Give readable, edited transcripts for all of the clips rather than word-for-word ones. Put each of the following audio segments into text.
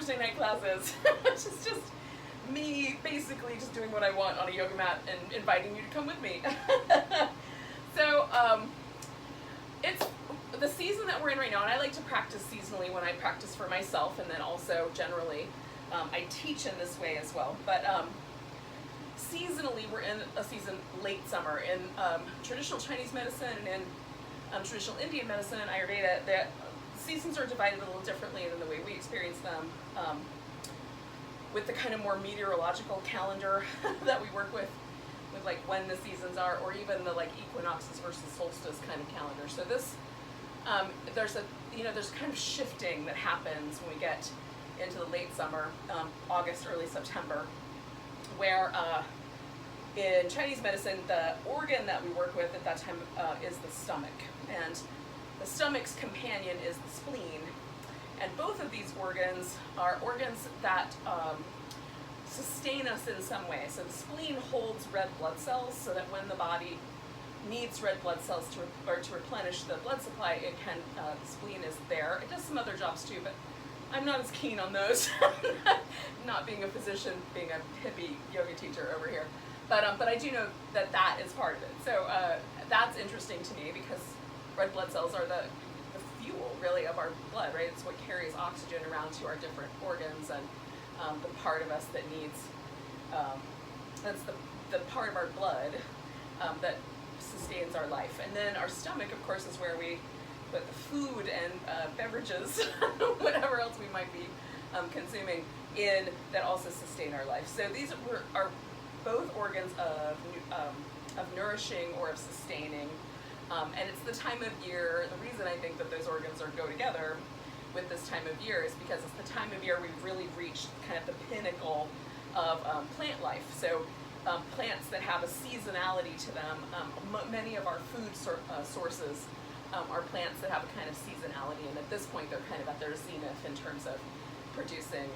Thursday night classes, which is just me basically just doing what I want on a yoga mat and inviting you to come with me. So it's the season that we're in right now, and I like to practice seasonally when I practice for myself, and then also generally I teach in this way as well. But seasonally, we're in a season late summer. In traditional Chinese medicine and in traditional Indian medicine and Ayurveda, the seasons are divided a little differently than the way we experience them, with the kind of more meteorological calendar that we work with like when the seasons are, or even the like equinoxes versus solstice kind of calendar. So this, there's kind of shifting that happens when we get into the late summer, August, early September, where in Chinese medicine, the organ that we work with at that time is the stomach. And the stomach's companion is the spleen. And both of these organs are organs that sustain us in some way. So the spleen holds red blood cells so that when the body needs red blood cells to replenish the blood supply, it can, the spleen is there. It does some other jobs too, but I'm not as keen on those, not being a physician, being a hippie yoga teacher over here. But I do know that that is part of it. So that's interesting to me because red blood cells are the fuel, really, of our blood, right? It's what carries oxygen around to our different organs, and the part of us that needs, that's the part of our blood that sustains our life. And then our stomach, of course, is where we put the food and beverages, whatever else we might be consuming in, that also sustain our life. So these are both organs of nourishing or of sustaining. And it's the time of year, the reason I think that those organs go together with this time of year is because it's the time of year we've really reached kind of the pinnacle of plant life. So plants that have a seasonality to them, many of our food sources are plants that have a kind of seasonality, and at this point they're kind of at their zenith in terms of producing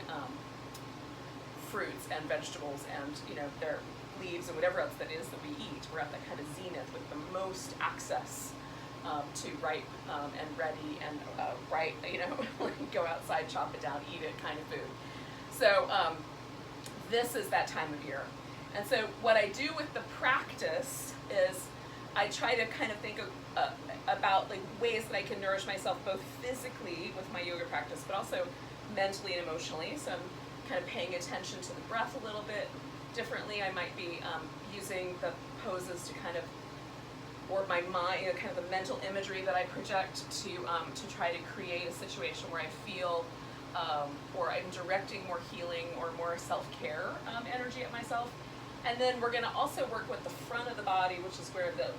fruits and vegetables and their leaves and whatever else that is that we eat. We're at that kind of zenith with the most access to ripe and ready and go outside, chop it down, eat it kind of food. So this is that time of year. And so what I do with the practice is I try to kind of think about like ways that I can nourish myself both physically with my yoga practice, but also mentally and emotionally. So I'm kind of paying attention to the breath a little bit differently. I might be using the poses to kind of, or my mind, kind of the mental imagery that I project to try to create a situation where I feel, or I'm directing more healing or more self-care energy at myself. And then we're going to also work with the front of the body, which is where the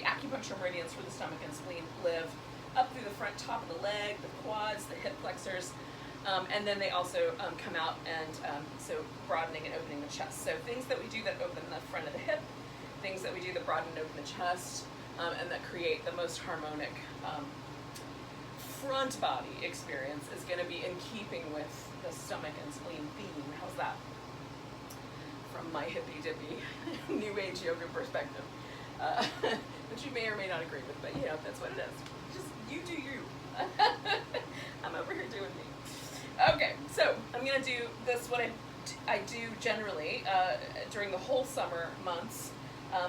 acupuncture meridians for the stomach and spleen live, up through the front top of the leg, the quads, the hip flexors, and then they also come out and so broadening and opening the chest. So things that we do that open the front of the hip, things that we do that broaden and open the chest, and that create the most harmonic front body experience is going to be in keeping with the stomach and spleen theme. How's that? From my hippy dippy new age yoga perspective, which you may or may not agree with, but that's what it is. Just you do you. I'm over here doing me. Okay, so I'm gonna do this. What I do generally during the whole summer months,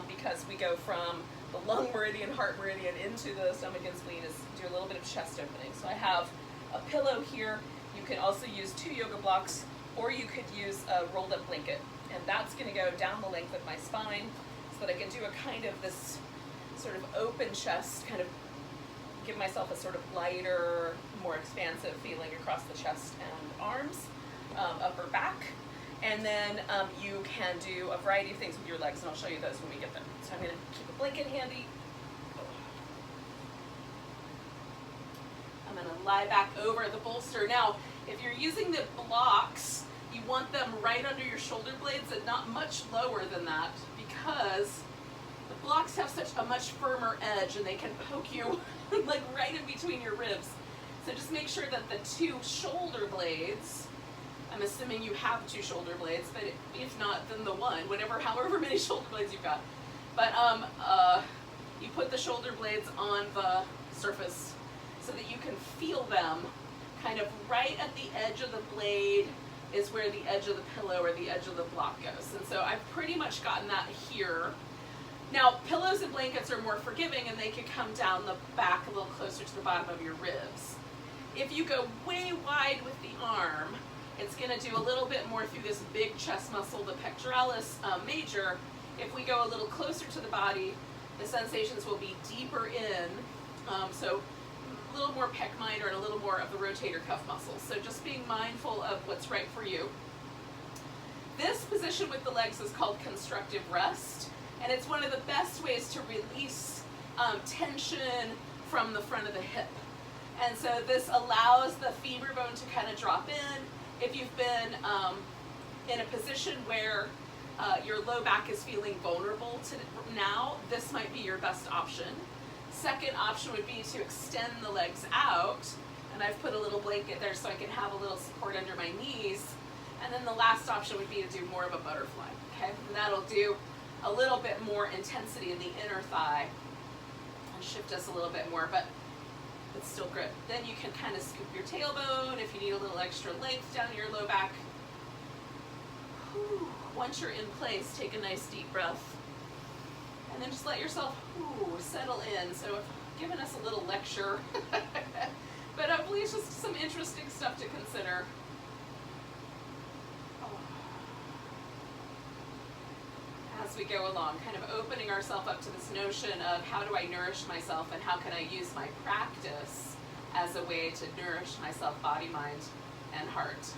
because we go from the lung meridian, heart meridian into the stomach and spleen, is do a little bit of chest opening. So I have a pillow here. You can also use 2 yoga blocks, or you could use a rolled up blanket. And that's going to go down the length of my spine so that I can do a kind of this sort of open chest, kind of give myself a sort of lighter, more expansive feeling across the chest and arms, upper back. And then you can do a variety of things with your legs, and I'll show you those when we get there. So I'm going to keep a blanket handy. I'm going to lie back over the bolster. Now, if you're using the blocks, you want them right under your shoulder blades and not much lower than that, because the blocks have such a much firmer edge and they can poke you like right in between your ribs. So just make sure that the 2 shoulder blades, I'm assuming you have 2 shoulder blades, but if not, then the one, however many shoulder blades you've got. But you put the shoulder blades on the surface so that you can feel them kind of right at the edge of the blade is where the edge of the pillow or the edge of the block goes. And so I've pretty much gotten that here. Now, pillows and blankets are more forgiving and they can come down the back a little closer to the bottom of your ribs. If you go way wide with the arm, it's going to do a little bit more through this big chest muscle, the pectoralis major. If we go a little closer to the body, the sensations will be deeper in, so a little more pec minor and a little more of the rotator cuff muscles. So just being mindful of what's right for you. This position with the legs is called constructive rest, and it's one of the best ways to release tension from the front of the hip. And so this allows the femur bone to kind of drop in. If you've been in a position where your low back is feeling vulnerable to now, this might be your best option. Second option would be to extend the legs out, and I've put a little blanket there so I can have a little support under my knees. And then the last option would be to do more of a butterfly, okay? And that'll do a little bit more intensity in the inner thigh and shift us a little bit more, but it's still good. Then you can kind of scoop your tailbone if you need a little extra length down your low back. Whew. Once you're in place, take a nice deep breath. And then just let yourself settle in. So I've given us a little lecture, but hopefully it's just some interesting stuff to consider. As we go along, kind of opening ourselves up to this notion of how do I nourish myself and how can I use my practice as a way to nourish myself, body, mind, and heart.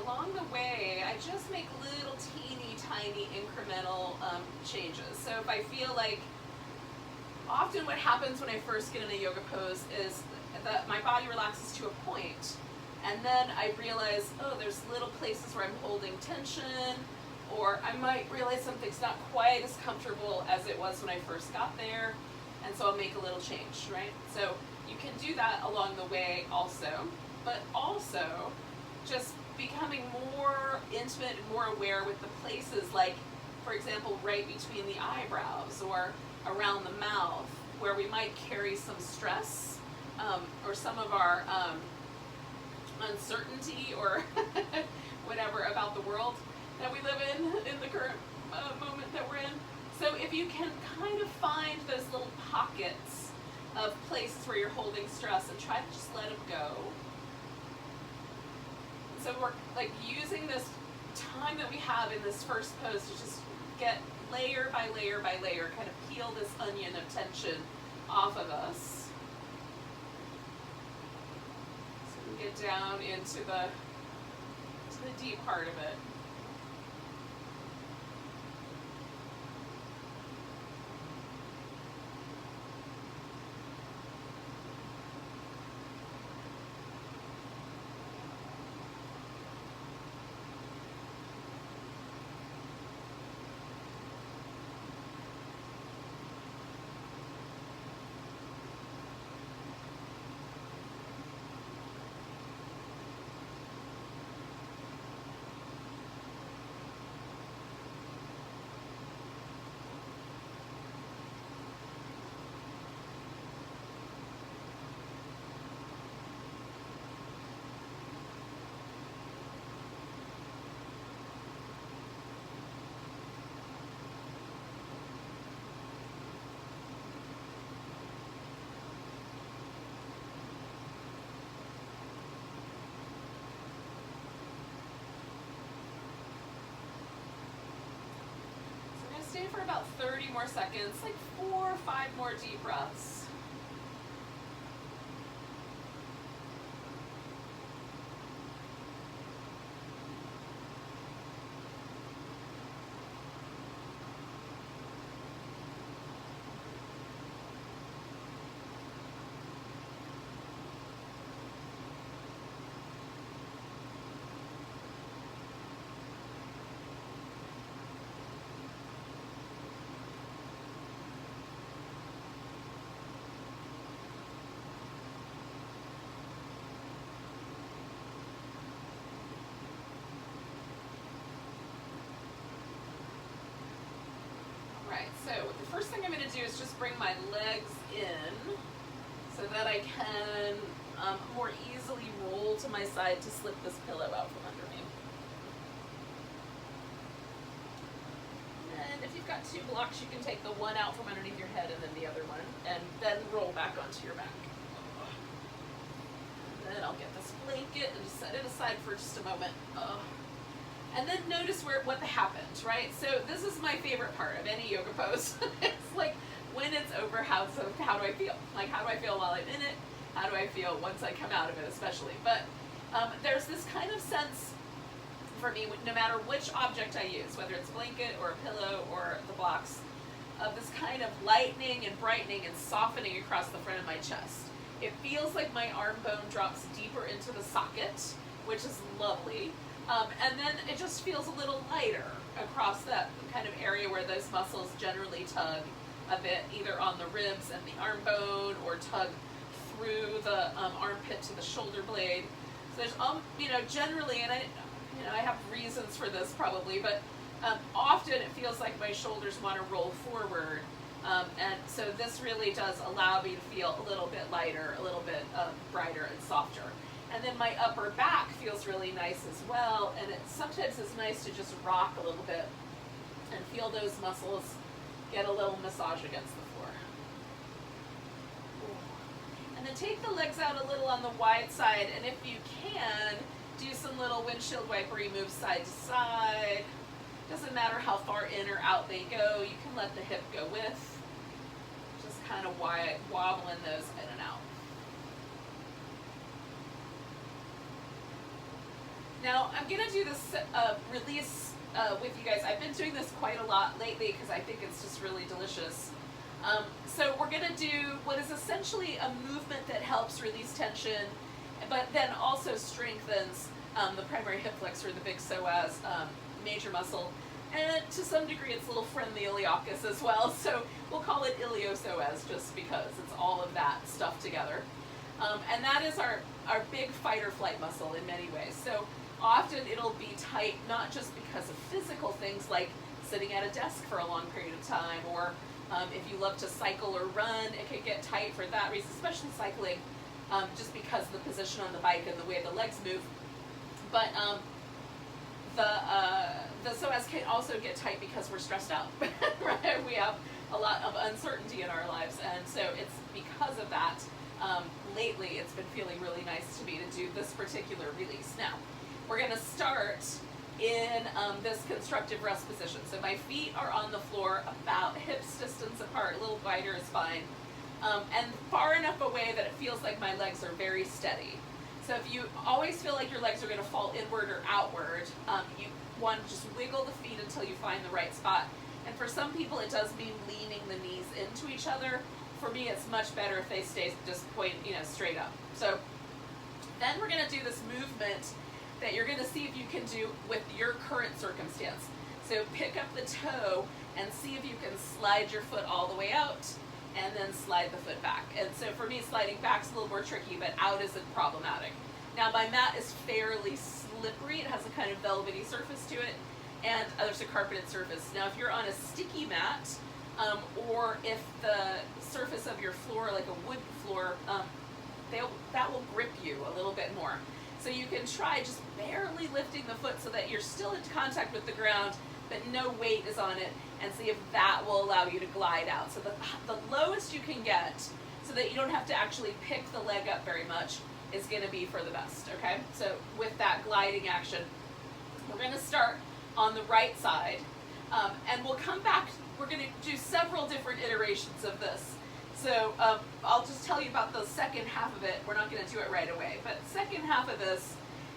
Along the way, I just make little teeny tiny incremental changes. So if I feel like, often what happens when I first get in a yoga pose is that my body relaxes to a point, and then I realize, oh, there's little places where I'm holding tension, or I might realize something's not quite as comfortable as it was when I first got there, and so I'll make a little change, right? So you can do that along the way also, but also just becoming more intimate and more aware with the places, like, for example, right between the eyebrows or around the mouth, where we might carry some stress or some of our uncertainty or whatever about the world that we live in the current moment that we're in. So if you can kind of find those little pockets of places where you're holding stress and try to just let them go. So we're like using this time that we have in this first pose to just get layer by layer by layer, kind of peel this onion of tension off of us. So we get down into the deep heart of it. stay for about 30 more seconds, like 4 or 5 more deep breaths. So the first thing I'm going to do is just bring my legs in so that I can more easily roll to my side to slip this pillow out from under me. And if you've got 2 blocks, you can take the one out from underneath your head and then the other one, and then roll back onto your back. And then I'll get this blanket and just set it aside for just a moment. And then notice what happened, right? So this is my favorite part of any yoga pose. It's like when it's over, how do I feel? Like, how do I feel while I'm in it? How do I feel once I come out of it, especially? But there's this kind of sense for me, no matter which object I use, whether it's a blanket or a pillow or the blocks, of this kind of lightening and brightening and softening across the front of my chest. It feels like my arm bone drops deeper into the socket, which is lovely. And then it just feels a little lighter across that kind of area where those muscles generally tug a bit, either on the ribs and the arm bone, or tug through the armpit to the shoulder blade. So there's, generally, and I have reasons for this probably, but often it feels like my shoulders want to roll forward. And so this really does allow me to feel a little bit lighter, a little bit brighter and softer. And then my upper back feels really nice as well, and sometimes it's nice to just rock a little bit and feel those muscles get a little massage against the floor. And then take the legs out a little on the wide side, and if you can, do some little windshield wipery moves side to side. Doesn't matter how far in or out they go, you can let the hip go with. Just kind of wobbling those in and out. Now, I'm going to do this release with you guys. I've been doing this quite a lot lately because I think it's just really delicious. So we're going to do what is essentially a movement that helps release tension, but then also strengthens the primary hip flexor, the big psoas, major muscle. And to some degree, it's a little friend, the iliacus as well. So we'll call it iliopsoas just because it's all of that stuff together. And that is our big fight or flight muscle in many ways. So often it'll be tight, not just because of physical things like sitting at a desk for a long period of time, or if you love to cycle or run, it can get tight for that reason, especially cycling, just because of the position on the bike and the way the legs move. But the psoas can also get tight because we're stressed out, right? We have a lot of uncertainty in our lives, and so it's because of that. Lately, it's been feeling really nice to me to do this particular release. Now, we're going to start in this constructive rest position. So my feet are on the floor about hips distance apart, a little wider is fine, and far enough away that it feels like my legs are very steady. So if you always feel like your legs are going to fall inward or outward, you want to just wiggle the feet until you find the right spot. And for some people, it does mean leaning the knees into each other. For me, it's much better if they stay just straight up. So then we're going to do this movement that you're going to see if you can do with your current circumstance. So pick up the toe and see if you can slide your foot all the way out and then slide the foot back. And so for me, sliding back's a little more tricky, but out isn't problematic. Now my mat is fairly slippery. It has a kind of velvety surface to it, and there's a carpeted surface. Now if you're on a sticky mat, or if the surface of your floor, like a wood floor, that will grip you a little bit more. So you can try just barely lifting the foot so that you're still in contact with the ground, but no weight is on it, and see if that will allow you to glide out. So the lowest you can get, so that you don't have to actually pick the leg up very much, is going to be for the best, okay? So with that gliding action, we're going to start on the right side, and we'll come back. we're going to do several different iterations of this. So I'll just tell you about the second half of it. We're not going to do it right away. But second half of this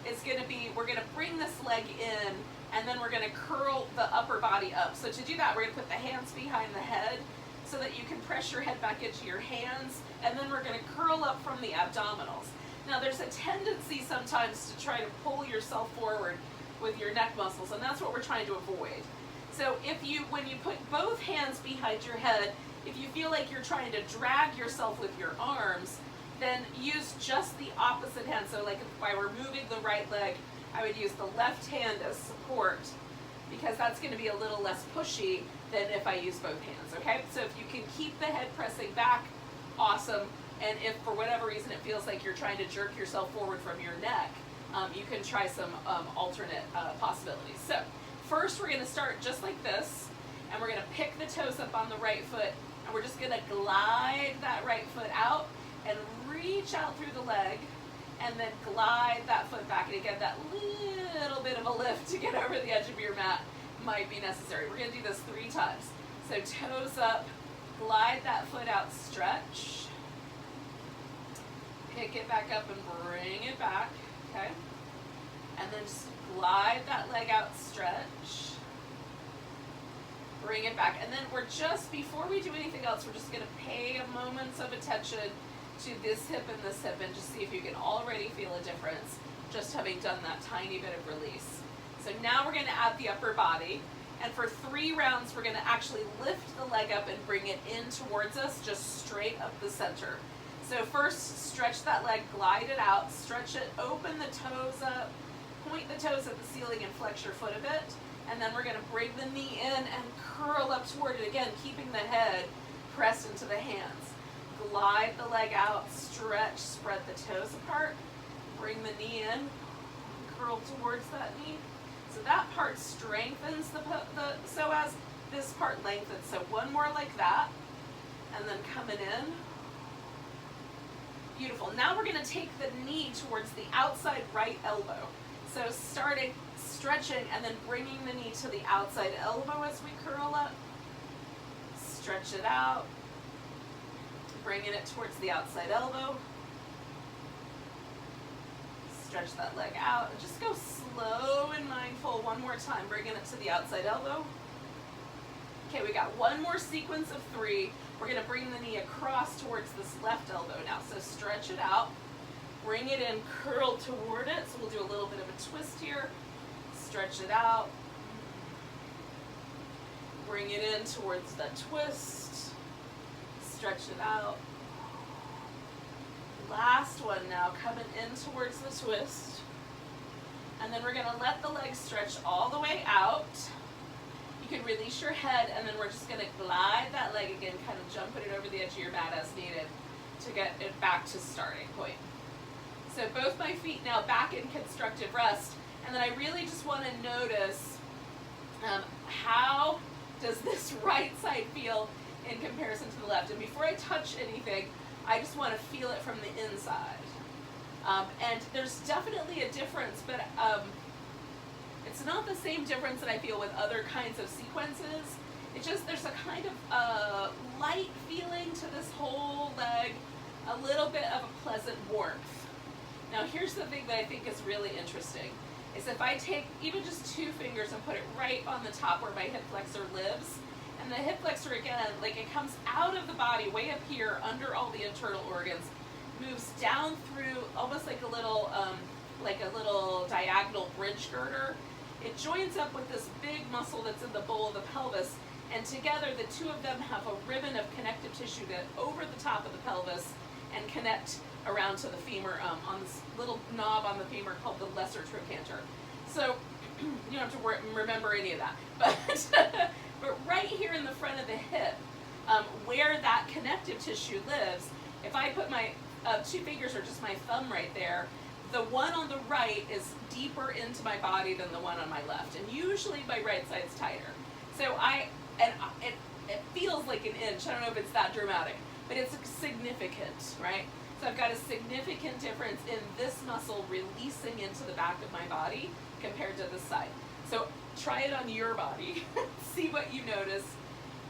is going to be, we're going to bring this leg in, and then we're going to curl the upper body up. So to do that, we're going to put the hands behind the head so that you can press your head back into your hands, and then we're going to curl up from the abdominals. Now there's a tendency sometimes to try to pull yourself forward with your neck muscles, and that's what we're trying to avoid. So when you put both hands behind your head, if you feel like you're trying to drag yourself with your arms, then use just the opposite hand. So like if I were moving the right leg, I would use the left hand as support, because that's going to be a little less pushy than if I use both hands, okay? So if you can keep the head pressing back, awesome. And if for whatever reason it feels like you're trying to jerk yourself forward from your neck, you can try some alternate possibilities. So first we're going to start just like this, and we're going to pick the toes up on the right foot, and we're just going to glide that right foot out and reach out through the leg, and then glide that foot back. And again, that little bit of a lift to get over the edge of your mat might be necessary. We're going to do this 3 times. So toes up, glide that foot out, stretch. Pick it back up and bring it back, okay? And then just glide that leg out, stretch. Bring it back. And then we're just, before we do anything else, we're just going to pay a moment of attention to this hip and just see if you can already feel a difference just having done that tiny bit of release. So now we're going to add the upper body, and for 3 rounds we're going to actually lift the leg up and bring it in towards us, just straight up the center. So first, stretch that leg, glide it out, stretch it, open the toes up, point the toes at the ceiling and flex your foot a bit, and then we're going to bring the knee in and curl up toward it, again keeping the head pressed into the hands. Glide the leg out, stretch, spread the toes apart, bring the knee in, curl towards that knee. So that part strengthens the psoas, this part lengthens. So one more like that, and then coming in. Beautiful. Now we're going to take the knee towards the outside right elbow. So starting stretching and then bringing the knee to the outside elbow as we curl up. Stretch it out. Bringing it towards the outside elbow. Stretch that leg out. And just go slow and mindful one more time. Bringing it to the outside elbow. Okay, we got one more sequence of 3. We're going to bring the knee across towards this left elbow now. So stretch it out. Bring it in, curl toward it. So we'll do a little bit of a twist here. Stretch it out. Bring it in towards the twist. Stretch it out. Last one now, coming in towards the twist. And then we're going to let the leg stretch all the way out. You can release your head, and then we're just going to glide that leg again, kind of jumping it over the edge of your mat as needed to get it back to starting point. So both my feet now back in constructive rest, and then I really just want to notice how does this right side feel in comparison to the left. And before I touch anything, I just want to feel it from the inside. And there's definitely a difference, but it's not the same difference that I feel with other kinds of sequences. It's just there's a kind of light feeling to this whole leg, a little bit of a pleasant warmth. Now here's the thing that I think is really interesting, is if I take even just 2 fingers and put it right on the top where my hip flexor lives, and the hip flexor again, like it comes out of the body way up here under all the internal organs, moves down through almost like a little diagonal bridge girder. It joins up with this big muscle that's in the bowl of the pelvis, and together the 2 of them have a ribbon of connective tissue that over the top of the pelvis and connect around to the femur on this little knob on the femur called the lesser trochanter. So you don't have to remember any of that, but right here in the front of the hip, where that connective tissue lives, if I put my 2 fingers or just my thumb right there, the one on the right is deeper into my body than the one on my left, and usually my right side's tighter. So it feels like an inch. I don't know if it's that dramatic, but it's significant, right? So I've got a significant difference in this muscle releasing into the back of my body compared to this side. So try it on your body, see what you notice,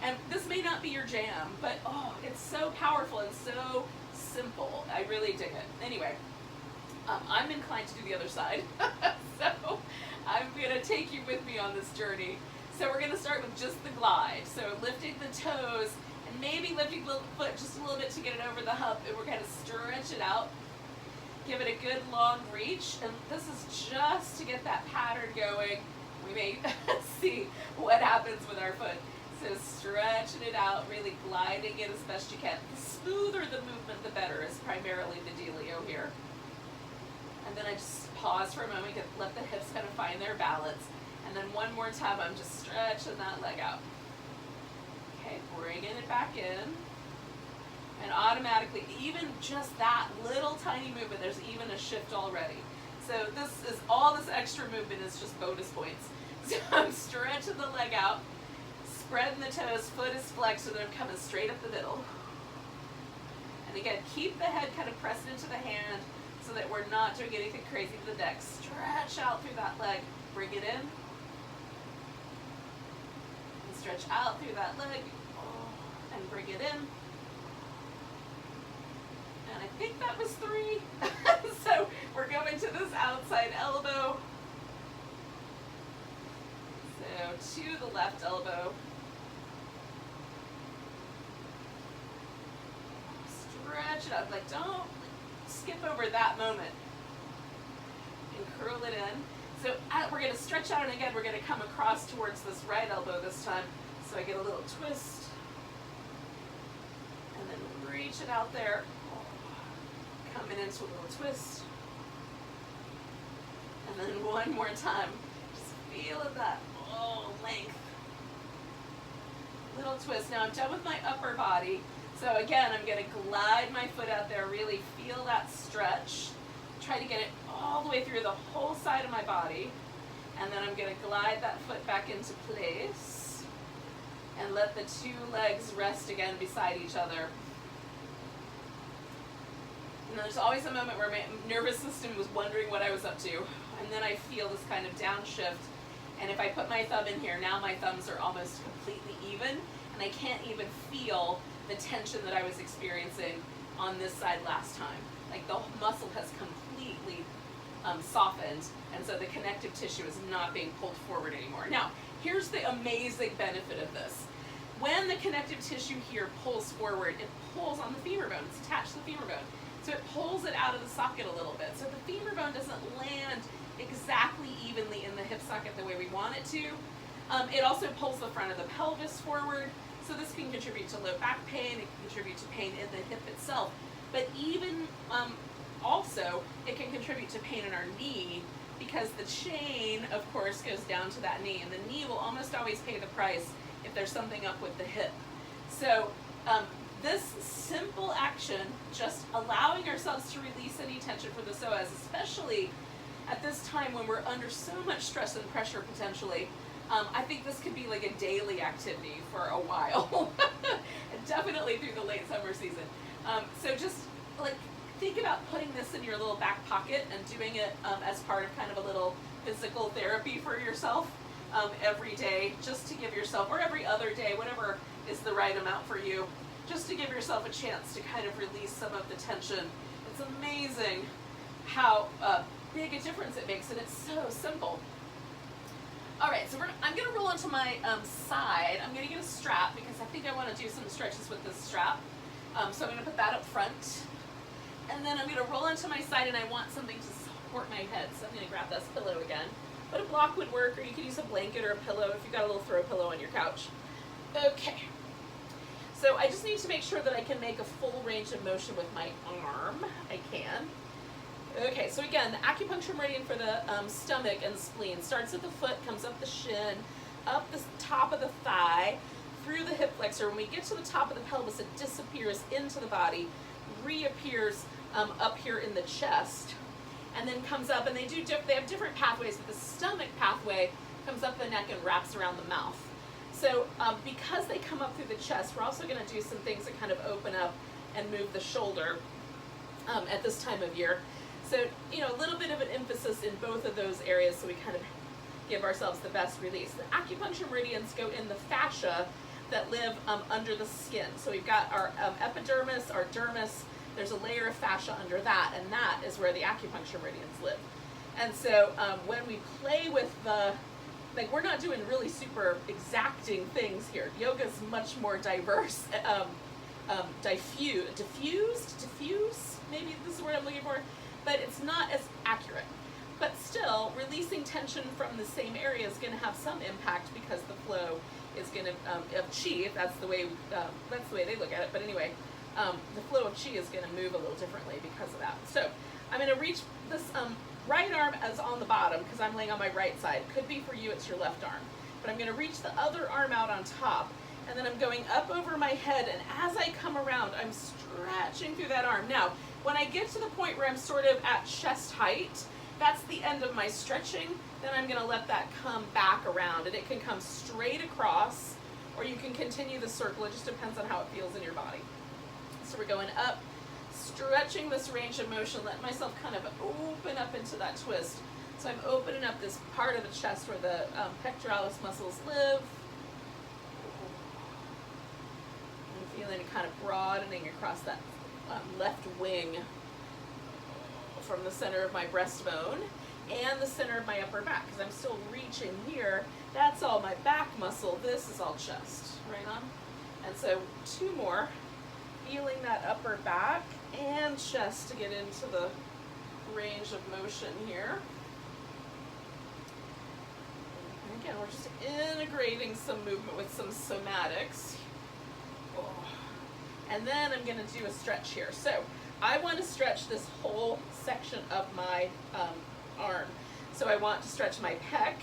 And this may not be your jam, but oh, it's so powerful and so simple. I really dig it. Anyway, I'm inclined to do the other side. So I'm gonna take you with me on this journey. So we're gonna start with just the glide. So lifting the toes and maybe lifting the foot just a little bit to get it over the hump, and we're gonna stretch it out. Give it a good long reach, and this is just to get that pattern going. We may see what happens with our foot. So stretching it out, really gliding it as best you can. The smoother the movement, the better is primarily the dealio here. And then I just pause for a moment, let the hips kind of find their balance. And then one more time, I'm just stretching that leg out. Okay, bringing it back in. And automatically, even just that little tiny movement, there's even a shift already. So this is all this extra movement is just bonus points. So I'm stretching the leg out, spreading the toes, foot is flexed, and I'm coming straight up the middle. And again, keep the head kind of pressed into the hand so that we're not doing anything crazy to the neck. Stretch out through that leg, bring it in. And stretch out through that leg, and bring it in. And I think that was 3. So we're going to this outside elbow. So to the left elbow. Stretch it up, like don't skip over that moment. And curl it in. So we're gonna stretch out, and again, we're gonna come across towards this right elbow this time. So I get a little twist. And then reach it out there. Coming into a little twist. And then one more time. Just feeling that length. Little twist. Now I'm done with my upper body. So again, I'm going to glide my foot out there, really feel that stretch. Try to get it all the way through the whole side of my body. And then I'm going to glide that foot back into place. And let the 2 legs rest again beside each other. And there's always a moment where my nervous system was wondering what I was up to. And then I feel this kind of downshift. And if I put my thumb in here, now my thumbs are almost completely even. And I can't even feel the tension that I was experiencing on this side last time. Like the muscle has completely softened. And so the connective tissue is not being pulled forward anymore. Now, here's the amazing benefit of this. When the connective tissue here pulls forward, it pulls on the femur bone. It's attached to the femur bone. So it pulls it out of the socket a little bit. So the femur bone doesn't land exactly evenly in the hip socket the way we want it to. It also pulls the front of the pelvis forward. So this can contribute to low back pain. It can contribute to pain in the hip itself. But even also, it can contribute to pain in our knee because the chain, of course, goes down to that knee. And the knee will almost always pay the price if there's something up with the hip. So this simple action, just allowing ourselves to release any tension for the psoas, especially at this time when we're under so much stress and pressure potentially, I think this could be like a daily activity for a while, and definitely through the late summer season. So just like think about putting this in your little back pocket and doing it as part of kind of a little physical therapy for yourself every day, just to give yourself, or every other day, whatever is the right amount for you, just to give yourself a chance to kind of release some of the tension. It's amazing how big a difference it makes, and it's so simple. All right, so I'm going to roll onto my side. I'm going to get a strap because I think I want to do some stretches with this strap. So I'm going to put that up front. And then I'm going to roll onto my side, and I want something to support my head. So I'm going to grab this pillow again. But a block would work, or you could use a blanket or a pillow if you've got a little throw pillow on your couch. Okay. So I just need to make sure that I can make a full range of motion with my arm. I can. Okay, so again, the acupuncture meridian for the stomach and spleen starts at the foot, comes up the shin, up the top of the thigh, through the hip flexor. When we get to the top of the pelvis, it disappears into the body, reappears up here in the chest, and then comes up, and they have different pathways, but the stomach pathway comes up the neck and wraps around the mouth. So because they come up through the chest, we're also going to do some things that kind of open up and move the shoulder at this time of year. So, you know, a little bit of an emphasis in both of those areas so we kind of give ourselves the best release. The acupuncture meridians go in the fascia that live under the skin. So we've got our epidermis, our dermis, there's a layer of fascia under that, and that is where the acupuncture meridians live. And so when we play with the, like, we're not doing really super exacting things here. Yoga is much more diverse, diffuse, maybe this is the word I'm looking for, but it's not as accurate. But still, releasing tension from the same area is going to have some impact because the flow is going to, of chi, that's the way they look at it, but anyway, the flow of chi is going to move a little differently because of that. So I'm going to reach this right arm as on the bottom because I'm laying on my right side. Could be for you, it's your left arm. But I'm going to reach the other arm out on top, and then I'm going up over my head, and as I come around, I'm stretching through that arm. Now, when I get to the point where I'm sort of at chest height, that's the end of my stretching. Then I'm going to let that come back around, and it can come straight across, or you can continue the circle. It just depends on how it feels in your body. So we're going up, stretching this range of motion, letting myself kind of open up into that twist. So I'm opening up this part of the chest where the pectoralis muscles live. I'm feeling it kind of broadening across that left wing from the center of my breastbone and the center of my upper back, because I'm still reaching here. That's all my back muscle. This is all chest, right on? And so 2 more. Feeling that upper back and chest to get into the range of motion here. And again, we're just integrating some movement with some somatics. Oh. And then I'm going to do a stretch here. So I want to stretch this whole section of my arm. So I want to stretch my pec,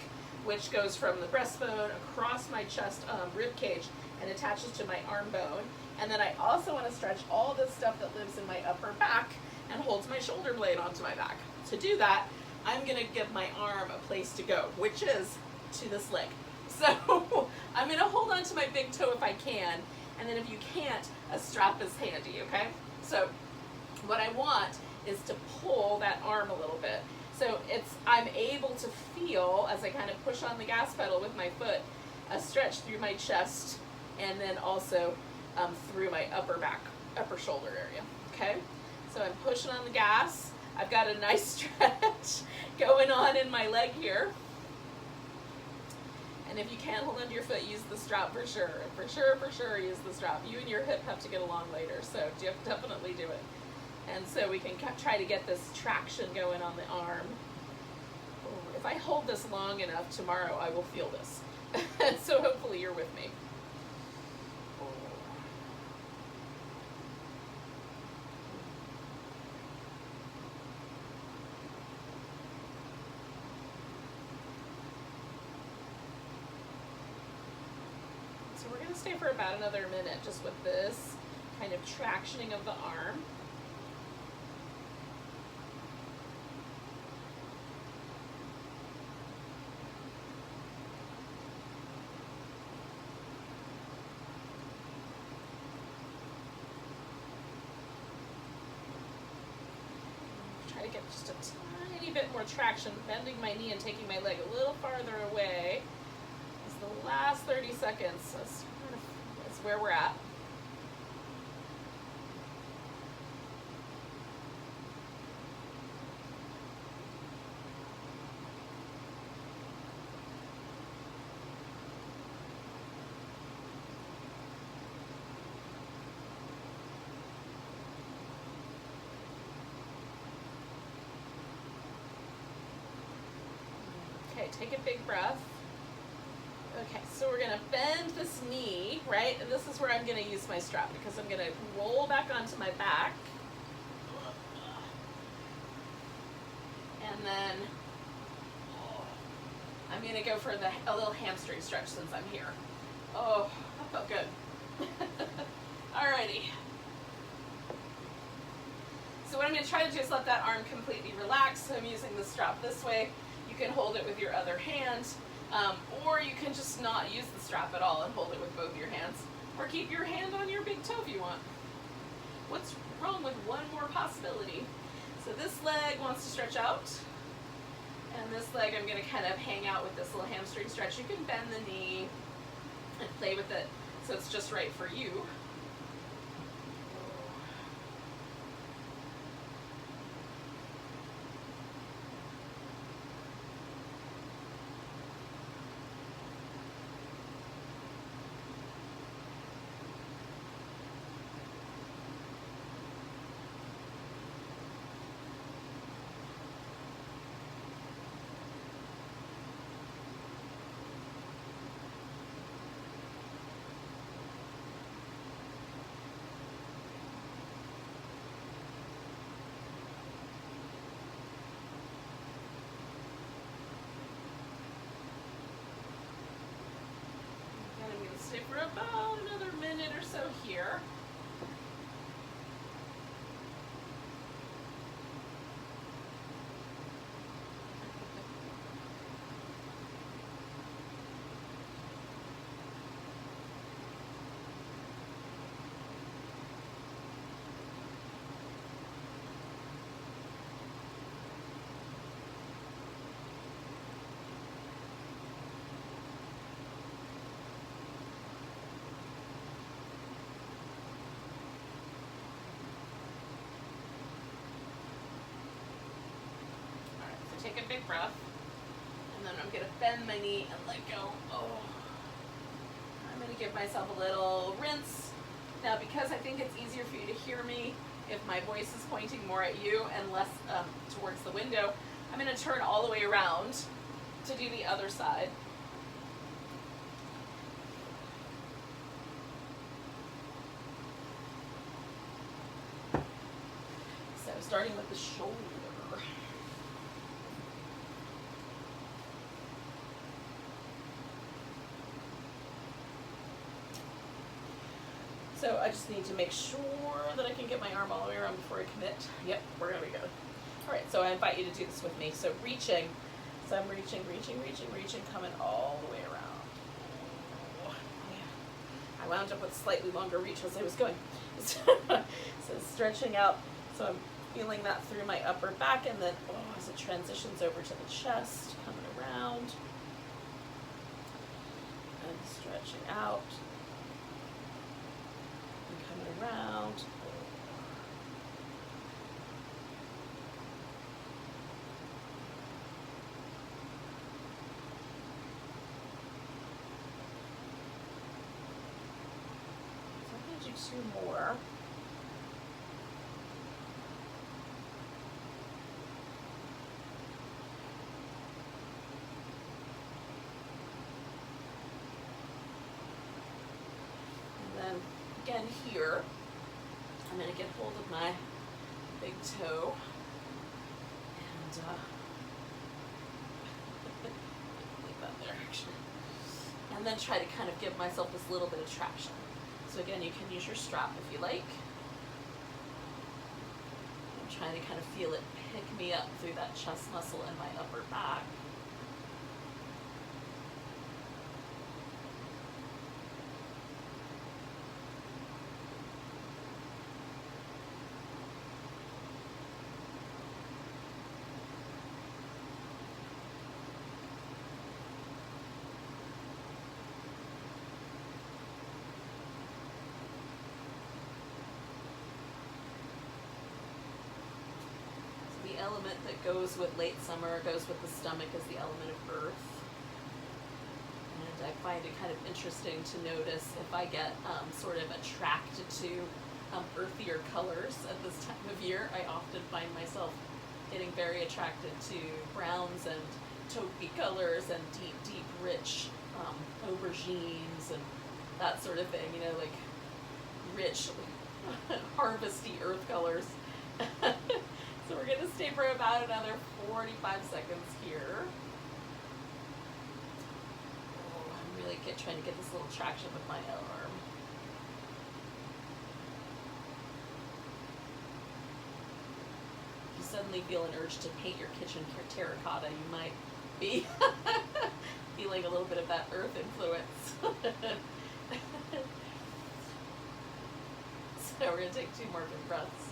which goes from the breastbone across my chest rib cage and attaches to my arm bone. And then I also want to stretch all this stuff that lives in my upper back and holds my shoulder blade onto my back. To do that, I'm going to give my arm a place to go, which is to this leg. So I'm going to hold on to my big toe if I can, and then if you can't, a strap is handy, okay? So what I want is to pull that arm a little bit. So I'm able to feel, as I kind of push on the gas pedal with my foot, a stretch through my chest, and then also through my upper shoulder area, okay? So I'm pushing on the gas. I've got a nice stretch going on in my leg here. And if you can't hold onto your foot, use the strap for sure. For sure, use the strap. You and your hip have to get along later, so definitely do it. And so we can try to get this traction going on the arm. If I hold this long enough, tomorrow I will feel this. So hopefully you're with me. So we're going to stay for about another minute just with this kind of tractioning of the arm. Try to get just a tiny bit more traction, bending my knee and taking my leg a little farther away. The last 30 seconds is where we're at. Okay, take a big breath. Okay, so we're going to bend this knee, right? And this is where I'm going to use my strap because I'm going to roll back onto my back. And then I'm going to go for a little hamstring stretch since I'm here. Oh, that felt good. Alrighty. So what I'm going to try to do is let that arm completely relax. So I'm using the strap this way. You can hold it with your other hand. Or you can just not use the strap at all and hold it with both your hands. Or keep your hand on your big toe if you want. What's wrong with one more possibility? So this leg wants to stretch out. And this leg I'm going to kind of hang out with this little hamstring stretch. You can bend the knee and play with it so it's just right for you. Stay for about another minute or so here. Take a big breath, and then I'm going to bend my knee and let go. Oh, I'm going to give myself a little rinse. Now, because I think it's easier for you to hear me if my voice is pointing more at you and less towards the window, I'm going to turn all the way around to do the other side. So starting with the shoulder. So I just need to make sure that I can get my arm all the way around before I commit. Yep, we're gonna be good. All right, so I invite you to do this with me. So reaching, so I'm reaching, coming all the way around. Oh, yeah. I wound up with a slightly longer reach as I was going. So stretching out, so I'm feeling that through my upper back, and then as it transitions over to the chest, coming around, and stretching out. Around. So I'm going to do two more. And then again here, I'm going to get hold of my big toe and leave that there actually. And then try to kind of give myself this little bit of traction. So again, you can use your strap if you like. I'm trying to kind of feel it pick me up through that chest muscle and my upper back. The element that goes with late summer, goes with the stomach, is the element of earth. And I find it kind of interesting to notice if I get sort of attracted to earthier colors at this time of year. I often find myself getting very attracted to browns and taupey colors and deep, rich aubergines and that sort of thing, you know, like rich, harvesty earth colors. So we're going to stay for about another 45 seconds here. Oh, I'm really trying to get this little traction with my arm. If you suddenly feel an urge to paint your kitchen terracotta, you might be feeling a little bit of that earth influence. So we're going to take 2 more big breaths.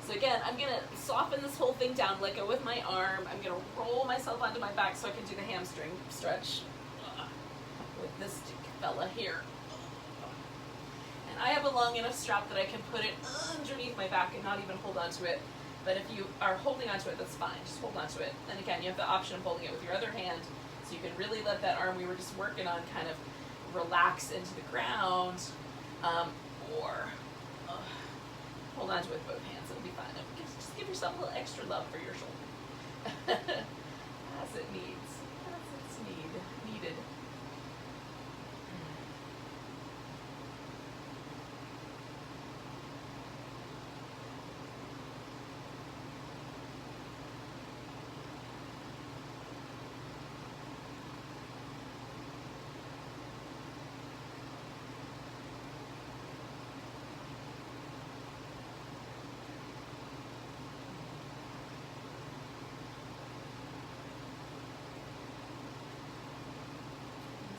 So again, I'm going to soften this whole thing down, let go with my arm. I'm going to roll myself onto my back so I can do the hamstring stretch. this fella here. And I have a long enough strap that I can put it underneath my back and not even hold onto it. But if you are holding onto it, that's fine. Just hold onto it. And again, you have the option of holding it with your other hand, so you can really let that arm we were just working on kind of relax into the ground, or hold onto it with both hands. It'll be fine. Just give yourself a little extra love for your shoulder. As it needs. As it's needed.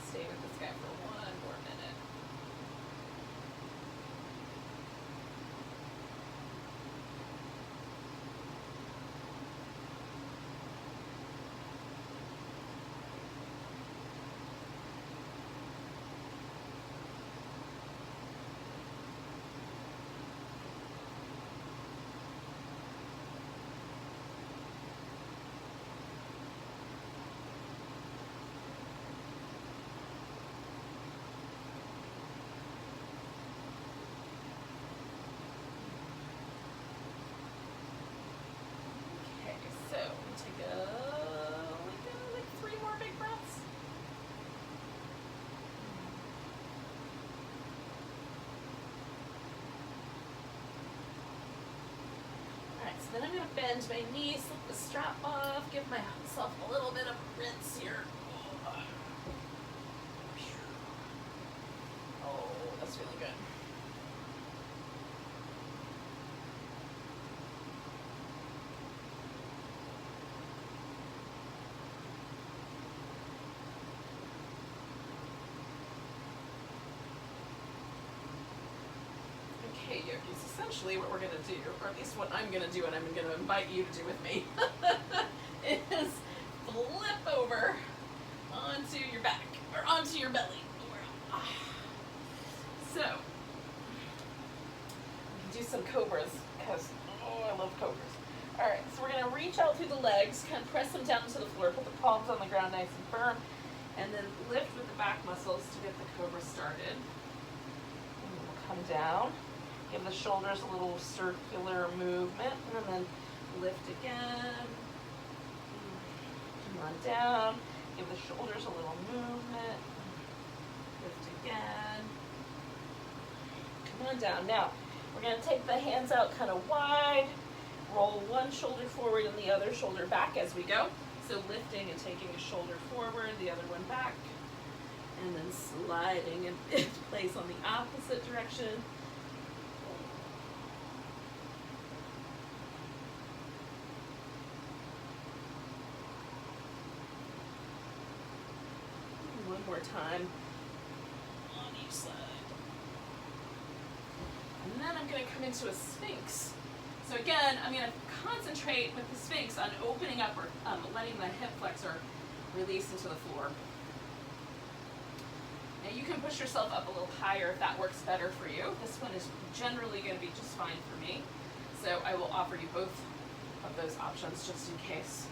Stay with this guy for one more minute. So then I'm going to bend my knees, slip the strap off, give myself a little bit of a rinse here. Oh, that's really good. Okay, yogis, essentially what we're going to do, or at least what I'm going to do and I'm going to invite you to do with me, is flip over onto your back, or onto your belly. So, we can do some cobras, because, I love cobras. Alright, so we're going to reach out through the legs, kind of press them down to the floor, put the palms on the ground nice and firm, and then lift with the back muscles to get the cobra started. And we'll come down. Give the shoulders a little circular movement, and then lift again. Come on down. Give the shoulders a little movement. Lift again. Come on down. Now, we're going to take the hands out kind of wide. Roll one shoulder forward and the other shoulder back as we go. So lifting and taking a shoulder forward, the other one back. And then sliding into place on the opposite direction. One more time on each side. And then I'm going to come into a Sphinx. So again, I'm going to concentrate with the Sphinx on opening up or letting the hip flexor release into the floor. Now you can push yourself up a little higher if that works better for you. This one is generally going to be just fine for me. So I will offer you both of those options just in case.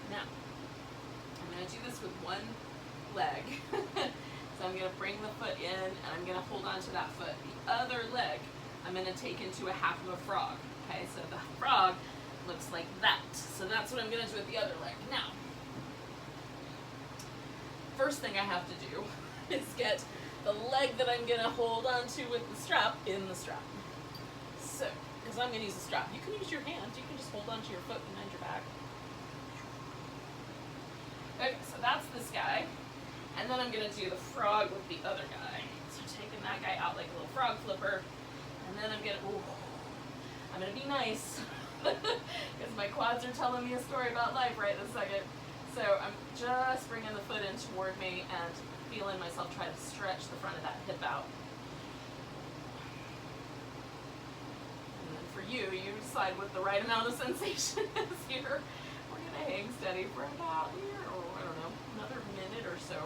Now, I'm going to do this with one leg. So I'm going to bring the foot in, and I'm going to hold on to that foot. The other leg, I'm going to take into a half of a frog. Okay, so the frog, looks like that. So that's what I'm going to do with the other leg. Now, first thing I have to do is get the leg that I'm going to hold onto with the strap in the strap. So, because I'm going to use the strap. You can use your hand. You can just hold onto your foot behind your back. Okay, so that's this guy. And then I'm going to do the frog with the other guy. So taking that guy out like a little frog flipper. And then I'm going to be nice. Because my quads are telling me a story about life right this second. So I'm just bringing the foot in toward me and feeling myself try to stretch the front of that hip out. And then for you, you decide what the right amount of sensation is here. We're going to hang steady for about here, or I don't know, another minute or so.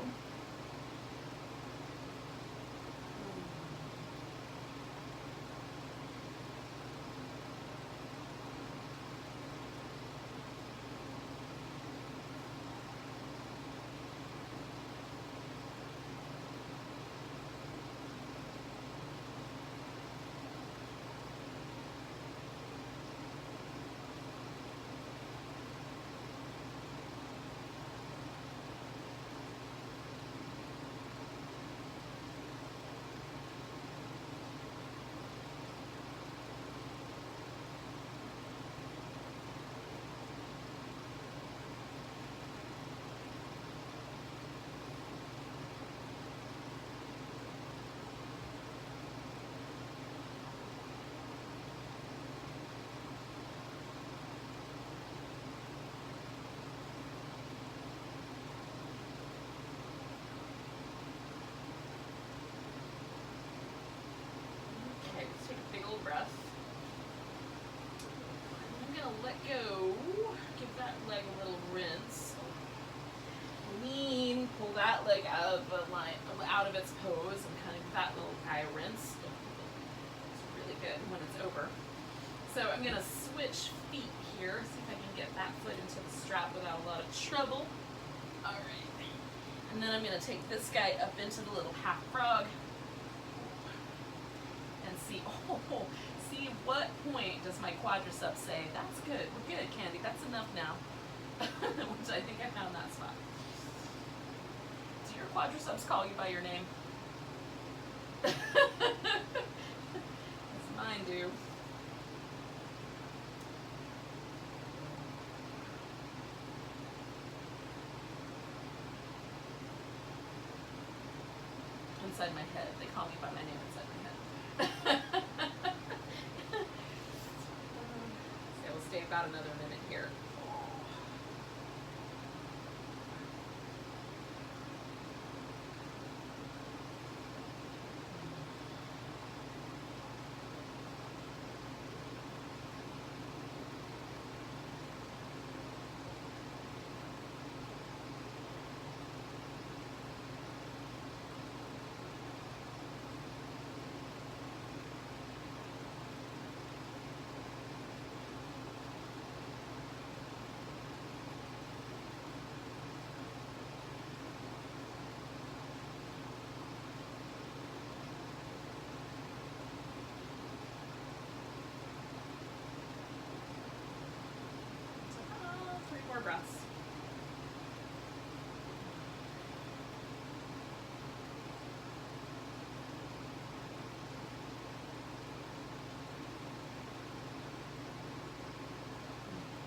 Breath. I'm going to let go, give that leg a little rinse. Lean, pull that leg out of the line, out of its pose, and kind of give that little guy a rinse. It's really good when it's over. So I'm going to switch feet here, see if I can get that foot into the strap without a lot of trouble. Alright. And then I'm going to take this guy up into the little half frog. And see, see what point does my quadriceps say, that's good, we're good, Candy, that's enough now. Which I think I found that spot. Do your quadriceps call you by your name? As mine do. Inside my head, they call me by my name inside my head. So we'll stay about another minute here. Breaths.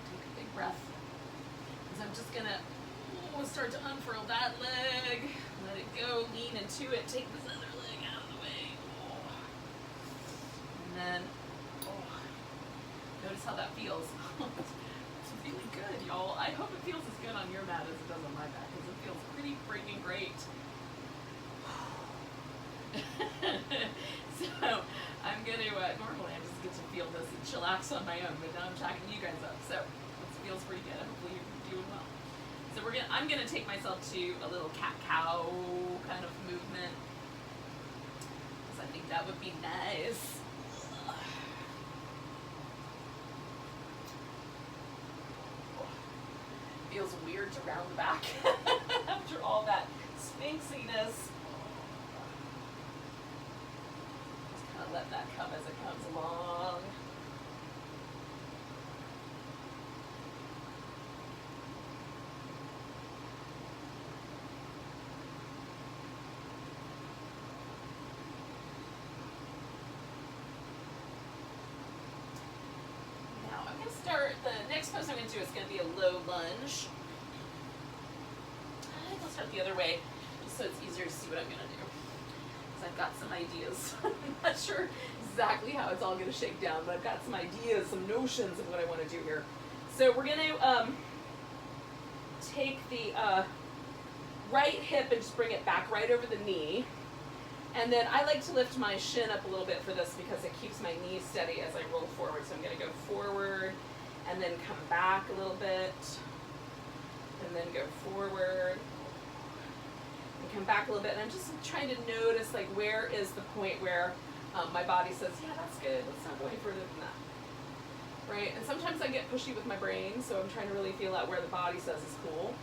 Take a big breath. Because I'm just gonna start to unfurl that leg, let it go, lean into it, take this other leg out of the way. And then, notice how that feels. Really good, y'all. I hope it feels as good on your mat as it does on my back, because it feels pretty freaking great. So I'm gonna normally I just get to feel this and chillax on my own, but now I'm checking you guys up. So it feels pretty good. Hopefully you're doing well. So I'm gonna take myself to a little cat-cow kind of movement, because I think that would be nice. Feels weird to round the back after all that sphinxiness. Just kind of let that come as it comes along. the next pose I'm going to do is going to be a low lunge. I think I'll start the other way, just so it's easier to see what I'm going to do. Because I've got some ideas. I'm not sure exactly how it's all going to shake down, but I've got some ideas, some notions of what I want to do here. So we're going to take the right hip and just bring it back right over the knee. And then I like to lift my shin up a little bit for this because it keeps my knee steady as I roll forward. So I'm going to go forward and then come back a little bit and then go forward and come back a little bit. And I'm just trying to notice, like, where is the point where my body says, yeah, that's good, let's not go any further than that. Right? And sometimes I get pushy with my brain, so I'm trying to really feel out where the body says is cool.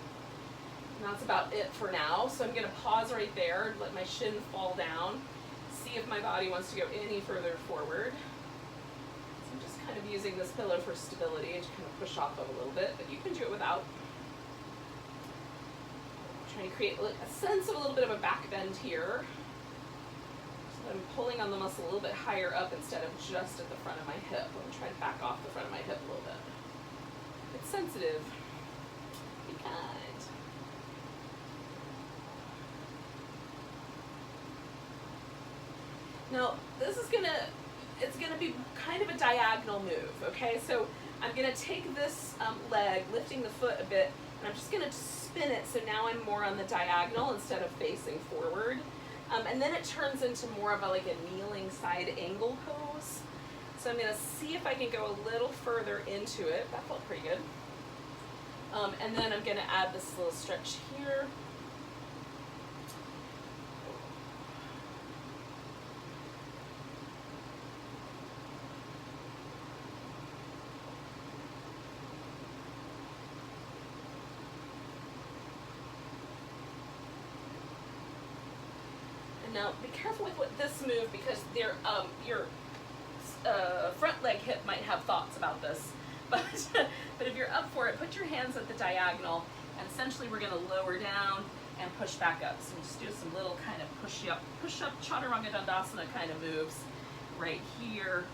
And that's about it for now. So I'm going to pause right there, let my shin fall down, see if my body wants to go any further forward. So I'm just kind of using this pillow for stability and to kind of push off of a little bit, but you can do it without. I'm trying to create a sense of a little bit of a back bend here. So I'm pulling on the muscle a little bit higher up instead of just at the front of my hip. I'm trying to back off the front of my hip a little bit. It's sensitive. Be kind. Now, it's gonna be kind of a diagonal move, okay? So I'm gonna take this leg, lifting the foot a bit, and I'm just gonna spin it so now I'm more on the diagonal instead of facing forward. And then it turns into more of like a kneeling side angle pose. So I'm gonna see if I can go a little further into it. That felt pretty good. And then I'm gonna add this little stretch here. Now, be careful with this move because your front leg hip might have thoughts about this. But if you're up for it, put your hands at the diagonal, and essentially we're going to lower down and push back up. So we'll just do some little kind of push up chaturanga dandasana kind of moves right here,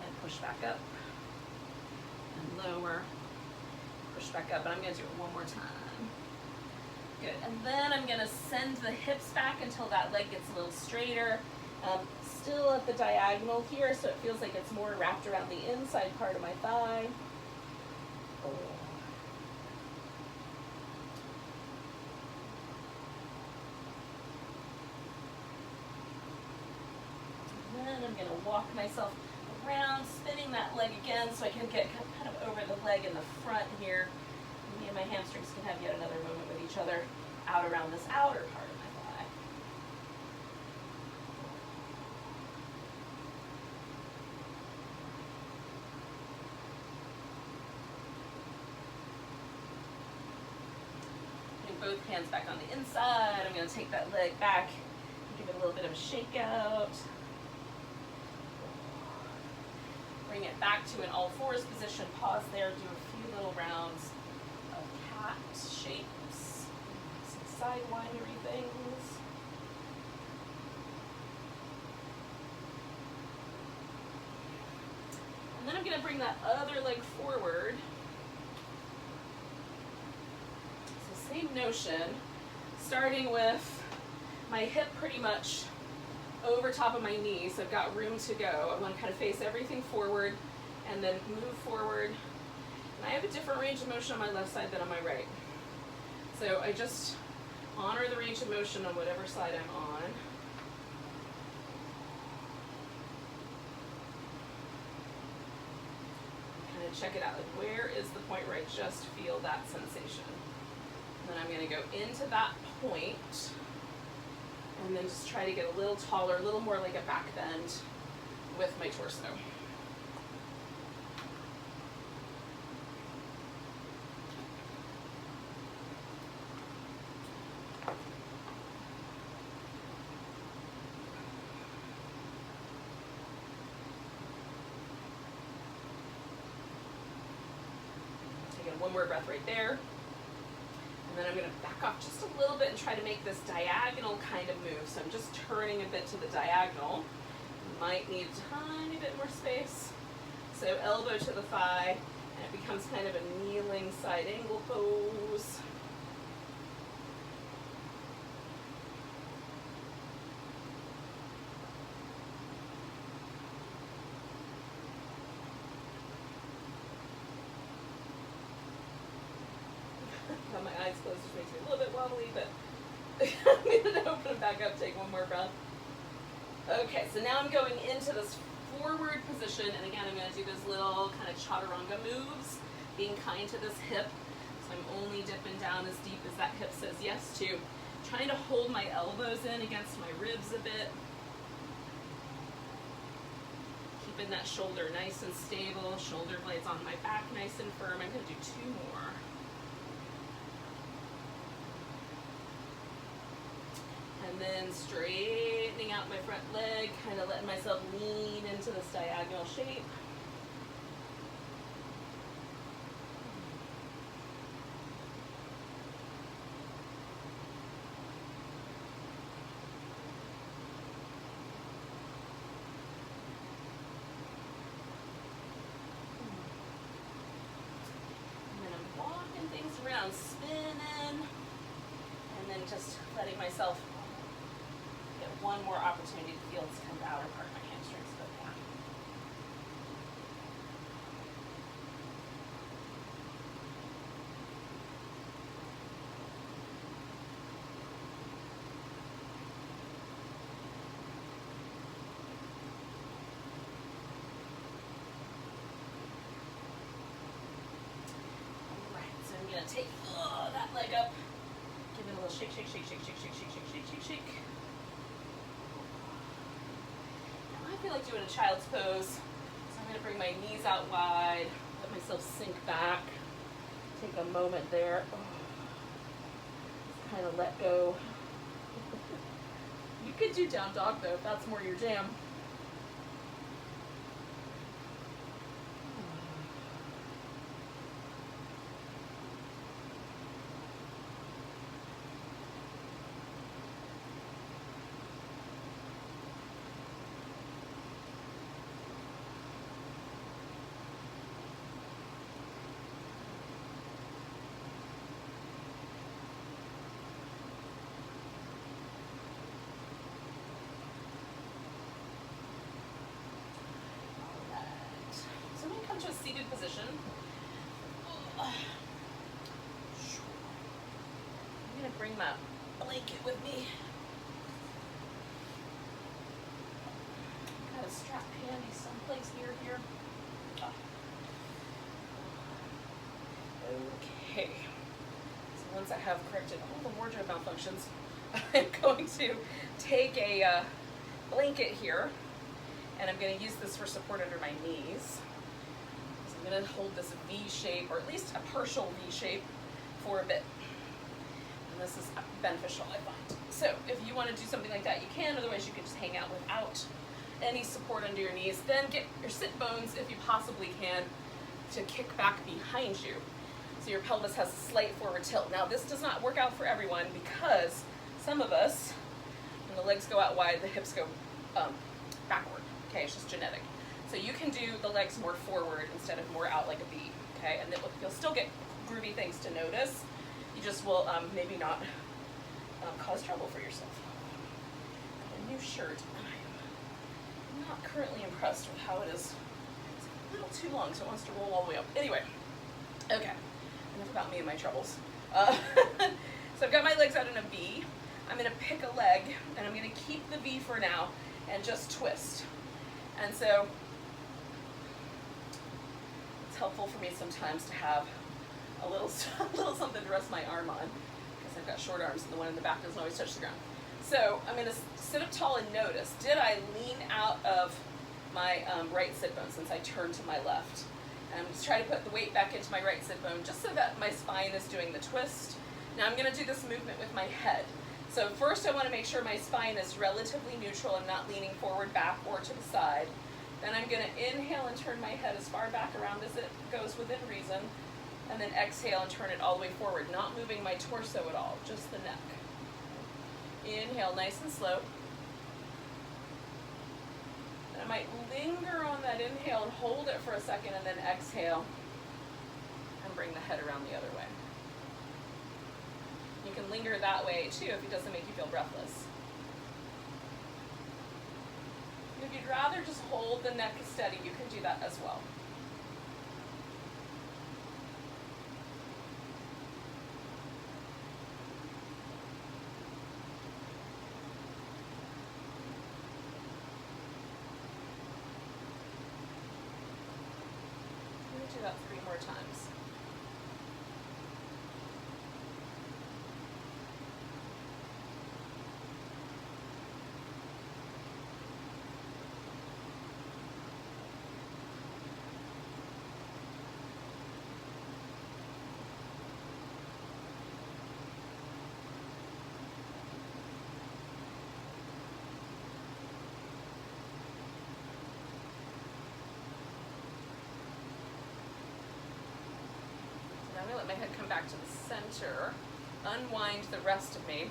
and push back up, and lower, push back up. And I'm going to do it one more time. Good. And then I'm going to send the hips back until that leg gets a little straighter. Still at the diagonal here, so it feels like it's more wrapped around the inside part of my thigh. And then I'm going to walk myself around, spinning that leg again so I can get kind of over the leg in the front here. Me and my hamstrings can have yet another moment with each other out around this outer part of my thigh. Putting both hands back on the inside. I'm going to take that leg back and give it a little bit of a shake out. Bring it back to an all fours position. Pause there, do a few little rounds of cat shapes, some side windery things. And then I'm going to bring that other leg forward. So same notion, starting with my hip pretty much over top of my knee, so I've got room to go. I want to kind of face everything forward and then move forward. And I have a different range of motion on my left side than on my right. So I just honor the range of motion on whatever side I'm on. Kind of check it out. Like, where is the point where I just feel that sensation? And then I'm going to go into that point. And then just try to get a little taller, a little more like a back bend with my torso. Taking one more breath right there. And then I'm going to back off just a little bit and try to make this diagonal kind of move. So I'm just turning a bit to the diagonal. Might need a tiny bit more space. So elbow to the thigh, And it becomes kind of a kneeling side angle pose. Got my eyes closed, which makes me a little bit wobbly, but I'm going to open them back up, take one more breath. Okay, so now I'm going into this forward position, and again, I'm going to do those little kind of chaturanga moves, being kind to this hip. So I'm only dipping down as deep as that hip says yes to. Trying to hold my elbows in against my ribs a bit. Keeping that shoulder nice and stable, shoulder blades on my back nice and firm. I'm going to do 2 more. And then straightening out my front leg, kind of letting myself lean into this diagonal shape. And then I'm walking things around, spinning, and then just letting myself one more opportunity to feel this kind of outer part of my hamstrings go down. Alright, so I'm going to take that leg up, give it a little shake, shake, shake, shake, shake, shake, shake, shake, shake, shake, shake. I feel like doing a child's pose, so I'm going to bring my knees out wide, let myself sink back, take a moment there, kind of let go. You could do down dog though, if that's more your jam. To a seated position. I'm going to bring my blanket with me. Got a strap handy someplace near here. Okay. So once I have corrected all the wardrobe malfunctions, I'm going to take a blanket here, and I'm going to use this for support under my knees. I'm going to hold this V shape, or at least a partial V shape, for a bit. And this is beneficial, I find. So if you want to do something like that, you can. Otherwise, you can just hang out without any support under your knees. Then get your sit bones, if you possibly can, to kick back behind you. So your pelvis has a slight forward tilt. Now, this does not work out for everyone because some of us, when the legs go out wide, the hips go backward. Okay, it's just genetic. So you can do the legs more forward instead of more out like a V, okay? And you'll still get groovy things to notice. You just will maybe not cause trouble for yourself. Got a new shirt, and I am not currently impressed with how it is. It's a little too long, so it wants to roll all the way up. Anyway, okay, enough about me and my troubles. So I've got my legs out in a V. I'm gonna pick a leg, and I'm gonna keep the V for now, and just twist. And so, it's helpful for me sometimes to have a little something to rest my arm on, because I've got short arms and the one in the back doesn't always touch the ground. So I'm going to sit up tall and notice, did I lean out of my right sit bone since I turned to my left? And I'm just trying to put the weight back into my right sit bone just so that my spine is doing the twist. Now I'm going to do this movement with my head. So first I want to make sure my spine is relatively neutral and not leaning forward, back, or to the side. Then I'm going to inhale and turn my head as far back around as it goes within reason. And then exhale and turn it all the way forward, not moving my torso at all, just the neck. Inhale nice and slow. And I might linger on that inhale and hold it for a second and then exhale. and bring the head around the other way. You can linger that way too if it doesn't make you feel breathless. And if you'd rather just hold the neck steady, you can do that as well. Do that 3 more times. I'm going to let my head come back to the center, unwind the rest of me.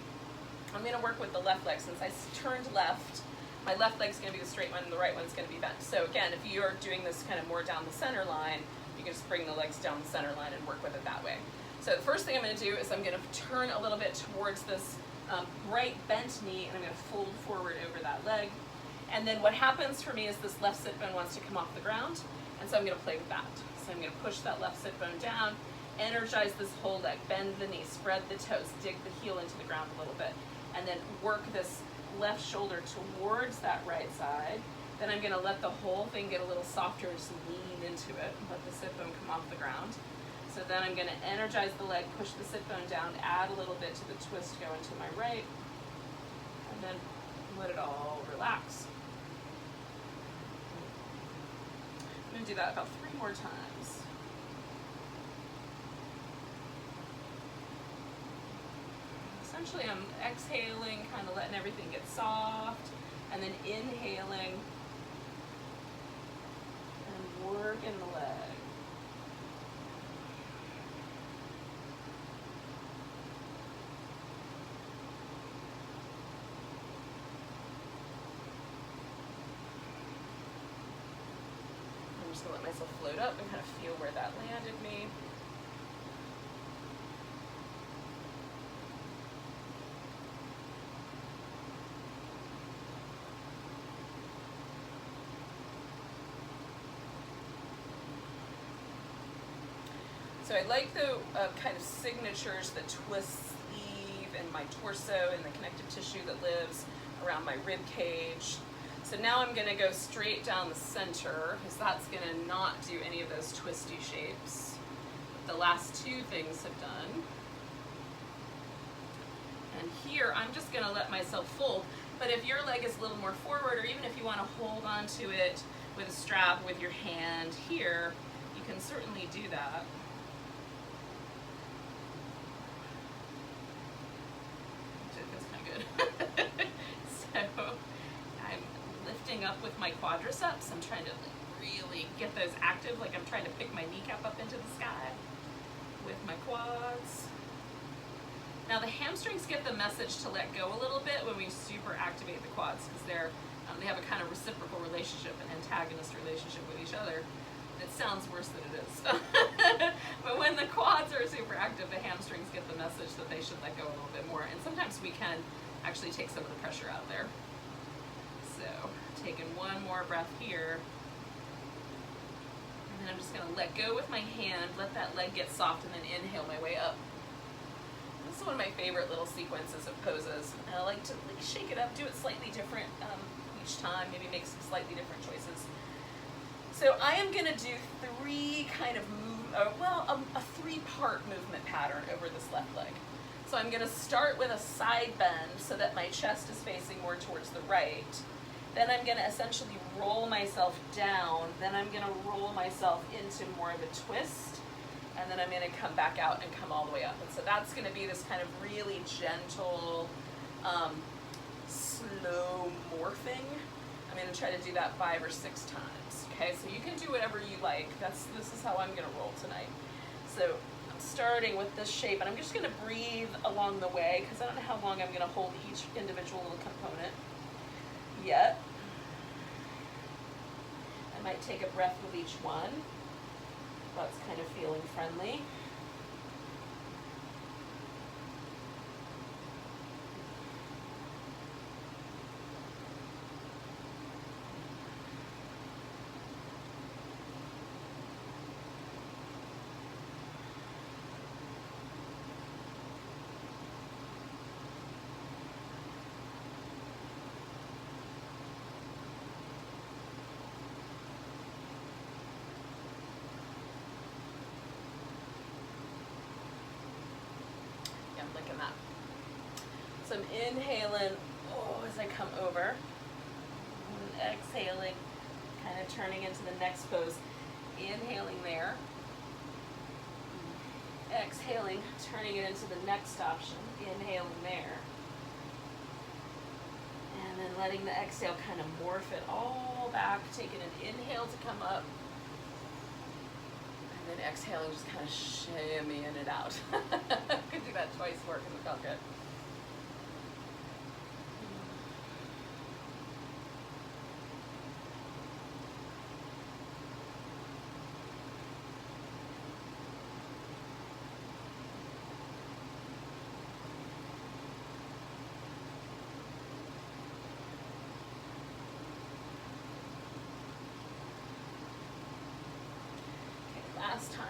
I'm going to work with the left leg. Since I turned left, my left leg's going to be the straight one and the right one's going to be bent. So again, if you're doing this kind of more down the center line, you can just bring the legs down the center line and work with it that way. So the first thing I'm going to do is I'm going to turn a little bit towards this right bent knee, and I'm going to fold forward over that leg. And then what happens for me is this left sit bone wants to come off the ground, and so I'm going to play with that. So I'm going to push that left sit bone down, energize this whole leg, bend the knee, spread the toes, dig the heel into the ground a little bit, and then work this left shoulder towards that right side. Then I'm going to let the whole thing get a little softer and just lean into it, let the sit bone come off the ground. So then I'm going to energize the leg, push the sit bone down, add a little bit to the twist, go into my right, and then let it all relax. I'm going to do that about 3 more times. Essentially, I'm exhaling, kind of letting everything get soft, and then inhaling and working the leg. I'm just going to let myself float up and kind of feel where that landed me. So I like the kind of signatures that twist sleeve and my torso and the connective tissue that lives around my rib cage. So now I'm going to go straight down the center, because that's going to not do any of those twisty shapes the last 2 things have done. And here I'm just going to let myself fold. But if your leg is a little more forward, or even if you want to hold on to it with a strap with your hand here, you can certainly do that. Up with my quadriceps. I'm trying to really get those active, like I'm trying to pick my kneecap up into the sky with my quads. Now the hamstrings get the message to let go a little bit when we super activate the quads, because they have a kind of reciprocal relationship, an antagonist relationship with each other. It sounds worse than it is. But when the quads are super active, the hamstrings get the message that they should let go a little bit more, and sometimes we can actually take some of the pressure out there. So taking one more breath here, and then I'm just going to let go with my hand, let that leg get soft, and then inhale my way up. This is one of my favorite little sequences of poses. And I like to shake it up, do it slightly different each time, maybe make some slightly different choices. So I am going to do 3 kind of a 3-part movement pattern over this left leg. So I'm going to start with a side bend so that my chest is facing more towards the right. Then I'm going to essentially roll myself down. Then I'm going to roll myself into more of a twist. And then I'm going to come back out and come all the way up. And so that's going to be this kind of really gentle, slow morphing. I'm going to try to do that 5 or 6 times. Okay, so you can do whatever you like. This is how I'm going to roll tonight. So I'm starting with this shape, and I'm just going to breathe along the way, because I don't know how long I'm going to hold each individual little component yet. I might take a breath with each one. That's kind of feeling friendly. Liking that. So I'm inhaling, as I come over, and exhaling, kind of turning into the next pose. Inhaling there, exhaling, turning it into the next option. Inhaling there, and then letting the exhale kind of morph it all back, taking an inhale to come up, and then exhaling, just kind of shimmying it out. Could do that twice more because it felt good. Okay, last time.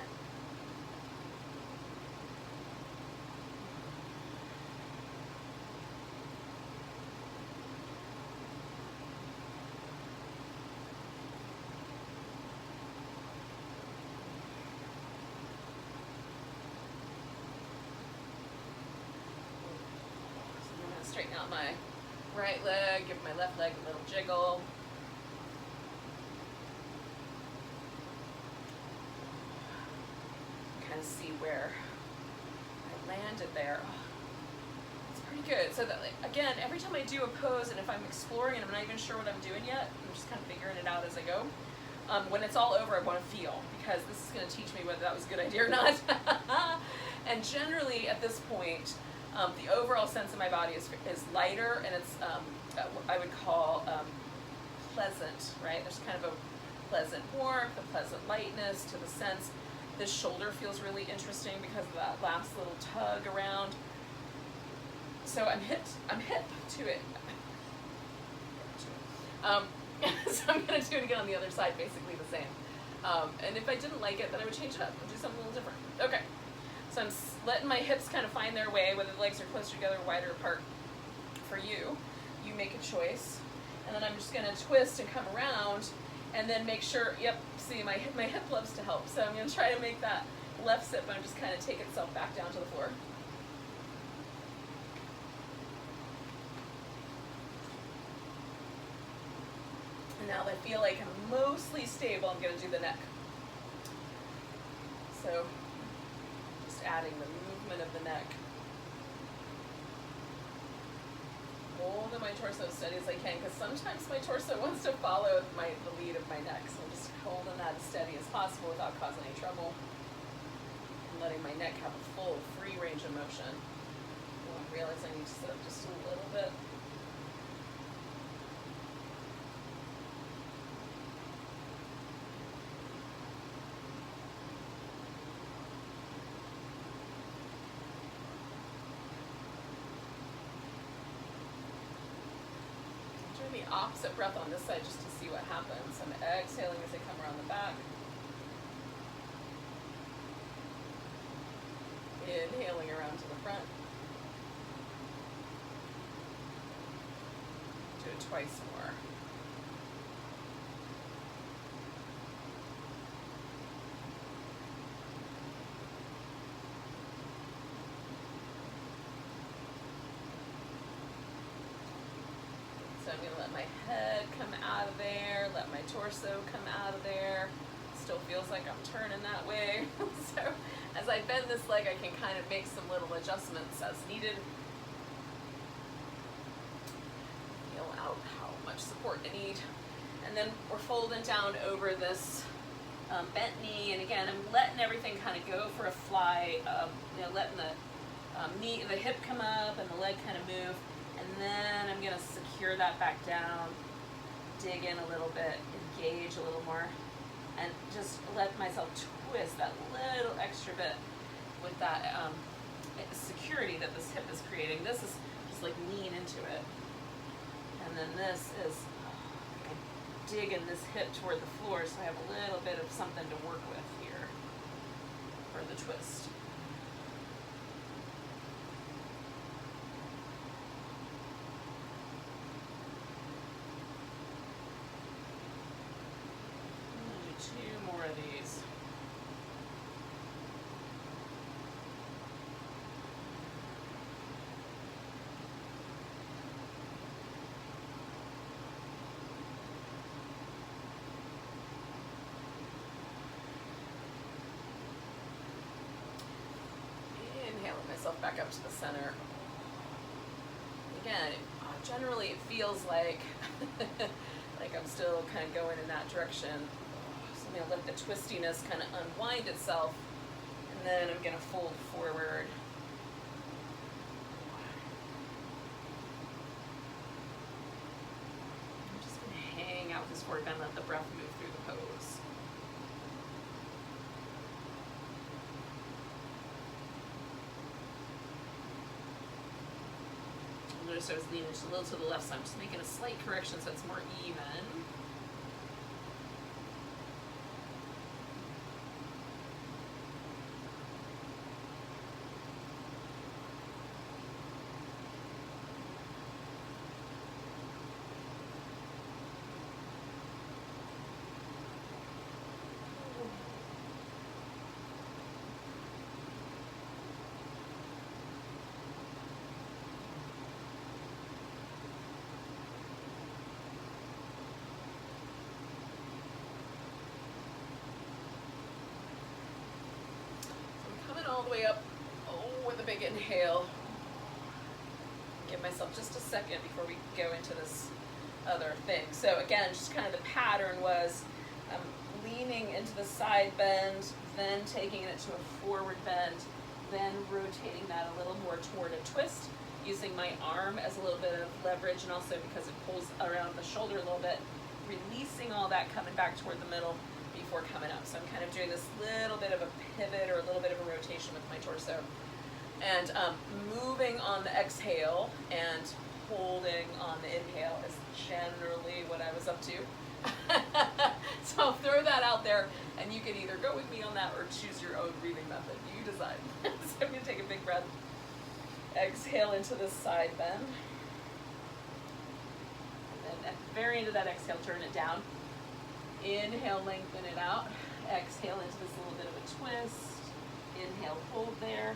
Straighten out my right leg, give my left leg a little jiggle. Kind of see where I landed there. It's pretty good. So that, again, every time I do a pose, and if I'm exploring and I'm not even sure what I'm doing yet, I'm just kind of figuring it out as I go. When it's all over, I want to feel, because this is going to teach me whether that was a good idea or not. And generally, at this point, the overall sense of my body is lighter, and it's I would call pleasant, right? There's kind of a pleasant warmth, a pleasant lightness to the sense. This shoulder feels really interesting because of that last little tug around. So I'm hip to it. So I'm going to do it again on the other side, basically the same. And if I didn't like it, then I would change it up and do something a little different. Okay. So I'm letting my hips kind of find their way, whether the legs are closer together or wider apart. For you, you make a choice. And then I'm just going to twist and come around, and then make sure, yep, see, my hip loves to help. So I'm going to try to make that left sit bone just kind of take itself back down to the floor. And now that I feel like I'm mostly stable, I'm going to do the neck. So adding the movement of the neck. Holding my torso as steady as I can, because sometimes my torso wants to follow the lead of my neck. So I'm just holding that as steady as possible without causing any trouble. And letting my neck have a full, free range of motion. Oh, I realize I need to sit up just a little bit. The opposite breath on this side just to see what happens. I'm exhaling as I come around the back. Inhaling around to the front. Do it twice more. So I'm going to let my head come out of there, let my torso come out of there. Still feels like I'm turning that way. So as I bend this leg, I can kind of make some little adjustments as needed. Feel out how much support I need. And then we're folding down over this bent knee. And again, I'm letting everything kind of go for a fly, letting the hip come up and the leg kind of move. And then I'm going to secure that back down, dig in a little bit, engage a little more. and just let myself twist that little extra bit with that security that this hip is creating. This is just like lean into it. And then this is digging this hip toward the floor, so I have a little bit of something to work with here for the twist. I'm gonna do 2 more of these. Inhaling myself back up to the center. Again, generally it feels like like I'm still kind of going in that direction. So I'm going to let the twistiness kind of unwind itself, and then I'm going to fold forward. I'm just going to hang out this forward bend, let the breath move through the pose. Notice I was leaning just a little to the left, so I'm just making a slight correction so it's more even. All the way up, with a big inhale. Give myself just a second before we go into this other thing. So again, just kind of the pattern was leaning into the side bend, then taking it to a forward bend, then rotating that a little more toward a twist, using my arm as a little bit of leverage, and also because it pulls around the shoulder a little bit, releasing all that, coming back toward the middle before coming up. So I'm kind of doing this little bit of a pivot or a little bit of a rotation with my torso. And moving on the exhale and holding on the inhale is generally what I was up to. So I'll throw that out there, and you can either go with me on that or choose your own breathing method. You decide. So I'm going to take a big breath. Exhale into the side bend. And then at the very end of that exhale, turn it down. Inhale, lengthen it out. Exhale into this little bit of a twist. Inhale, hold there.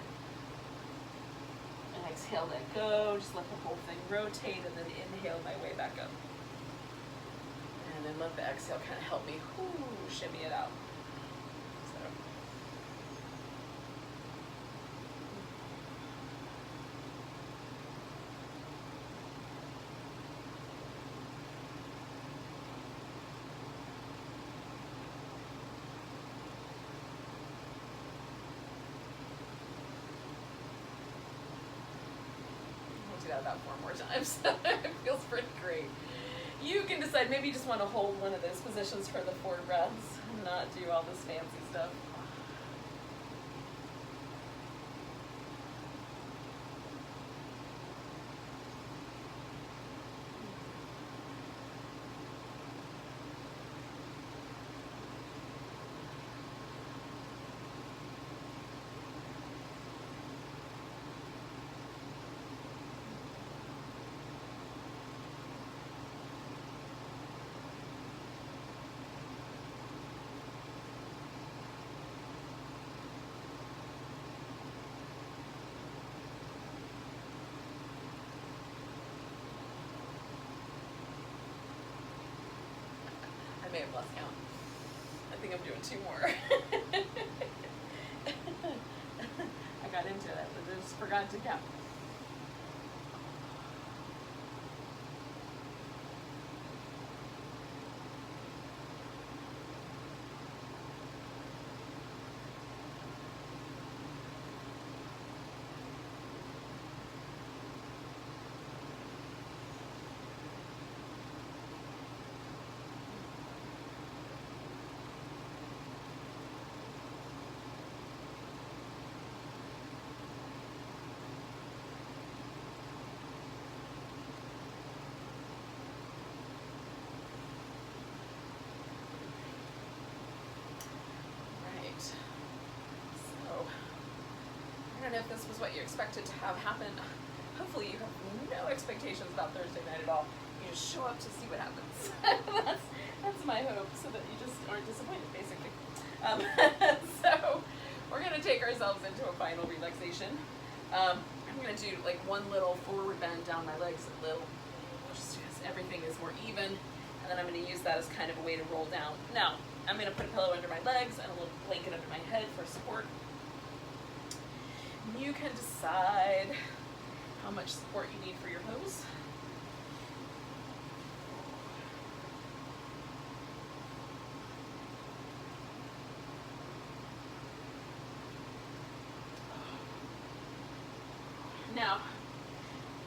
And exhale, let go. Just let the whole thing rotate, and then inhale my way back up. And then let the exhale kind of help me shimmy it out. So. That about 4 more times. It feels pretty great. You can decide, maybe you just want to hold one of those positions for the 4 breaths and not do all this fancy stuff. I may have lost count. I think I'm doing 2 more. I got into it, but I just forgot to count. don't know if this was what you expected to have happen. Hopefully you have no expectations about Thursday night at all. You just show up to see what happens. That's my hope, so that you just aren't disappointed, basically. So we're going to take ourselves into a final relaxation. I'm going to do like one little forward bend down my legs, a little, just because everything is more even. And then I'm going to use that as kind of a way to roll down. Now, I'm going to put a pillow under my legs and a little blanket under my head for support. You can decide how much support you need for your pose. Now,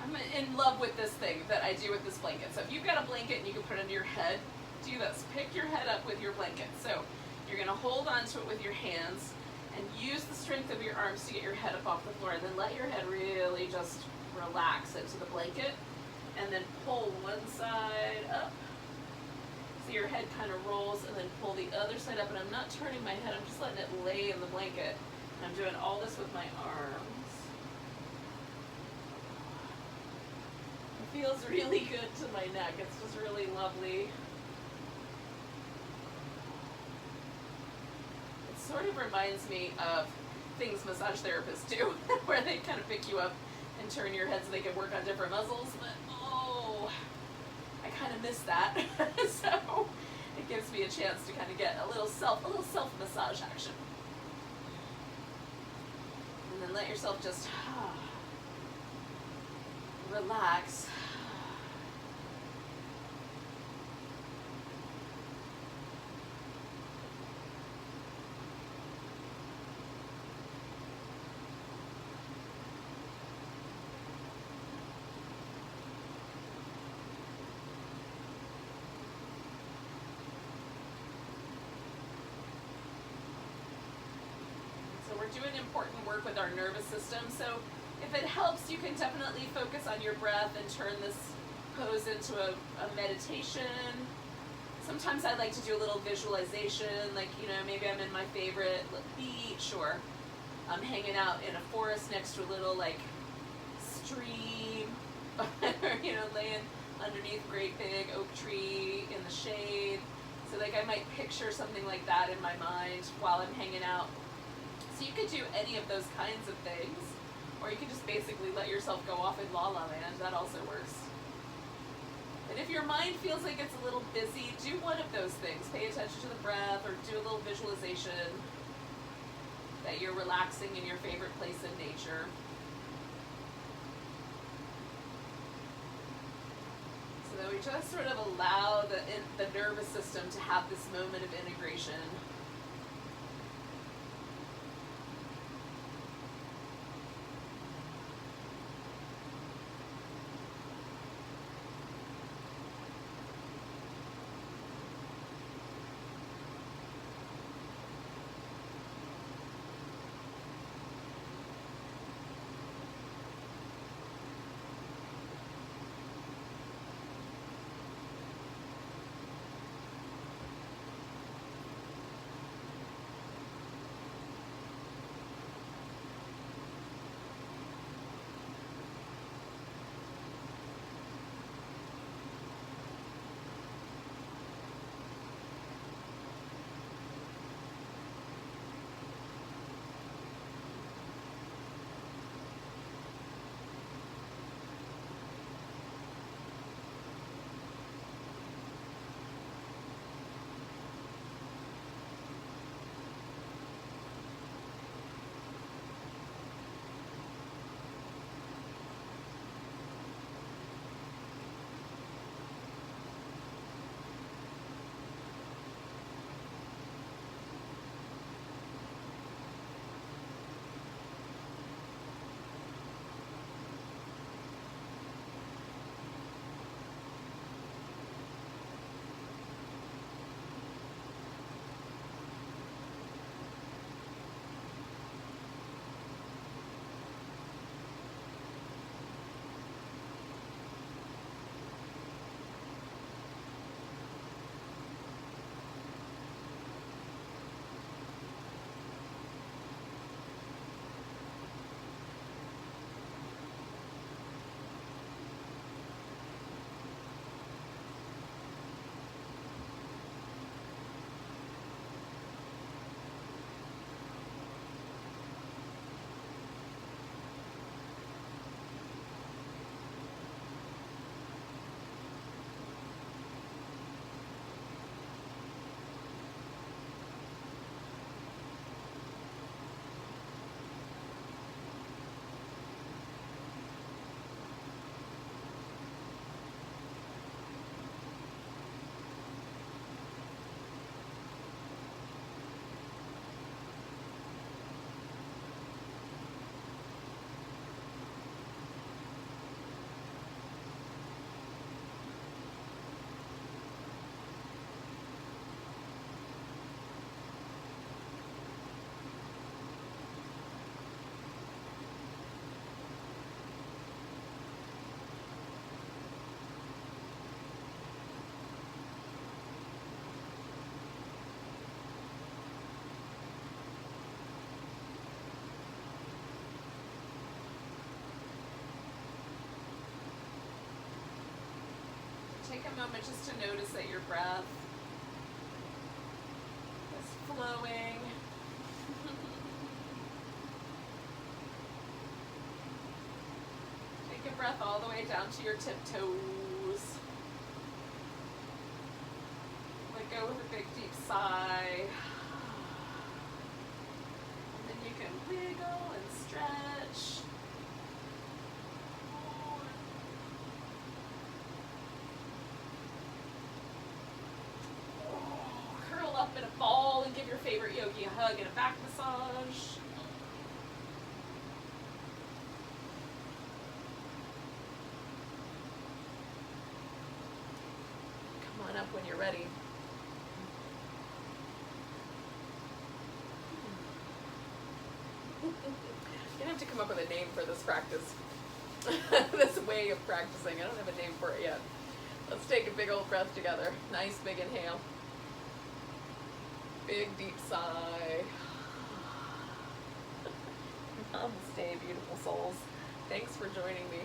I'm in love with this thing that I do with this blanket. So if you've got a blanket and you can put it under your head, do this. Pick your head up with your blanket. So you're going to hold onto it with your hands and use the strength of your arms to get your head up off the floor. And then let your head really just relax into the blanket. And then pull one side up. So your head kind of rolls, and then pull the other side up. And I'm not turning my head, I'm just letting it lay in the blanket. And I'm doing all this with my arms. It feels really good to my neck. It's just really lovely. It sort of reminds me of things massage therapists do, where they kind of pick you up and turn your head so they can work on different muscles. But oh, I kind of miss that. So it gives me a chance to kind of get a little self massage action. And then let yourself just relax. So we're doing important work with our nervous system. So if it helps, you can definitely focus on your breath and turn this pose into a meditation. Sometimes I like to do a little visualization, like, you know, maybe I'm in my favorite beach, or I'm hanging out in a forest next to a little, like, stream, or, you know, laying underneath a great big oak tree in the shade. So, like, I might picture something like that in my mind while I'm hanging out. So you could do any of those kinds of things. Or you can just basically let yourself go off in la la land. That also works. And if your mind feels like it's a little busy, do one of those things. Pay attention to the breath, or do a little visualization that you're relaxing in your favorite place in nature. So that we just sort of allow the nervous system to have this moment of integration. take a moment just to notice that your breath is flowing. Take a breath all the way down to your tiptoes. Let go with a big deep sigh. And then you can wiggle and stretch. Curl up in a ball and give your favorite yogi a hug and a back massage. Come on up when you're ready. You have to come up with a name for this practice. This way of practicing. I don't have a name for it yet. Let's take a big old breath together. Nice big inhale. Big deep sigh. Namaste, beautiful souls. Thanks for joining me.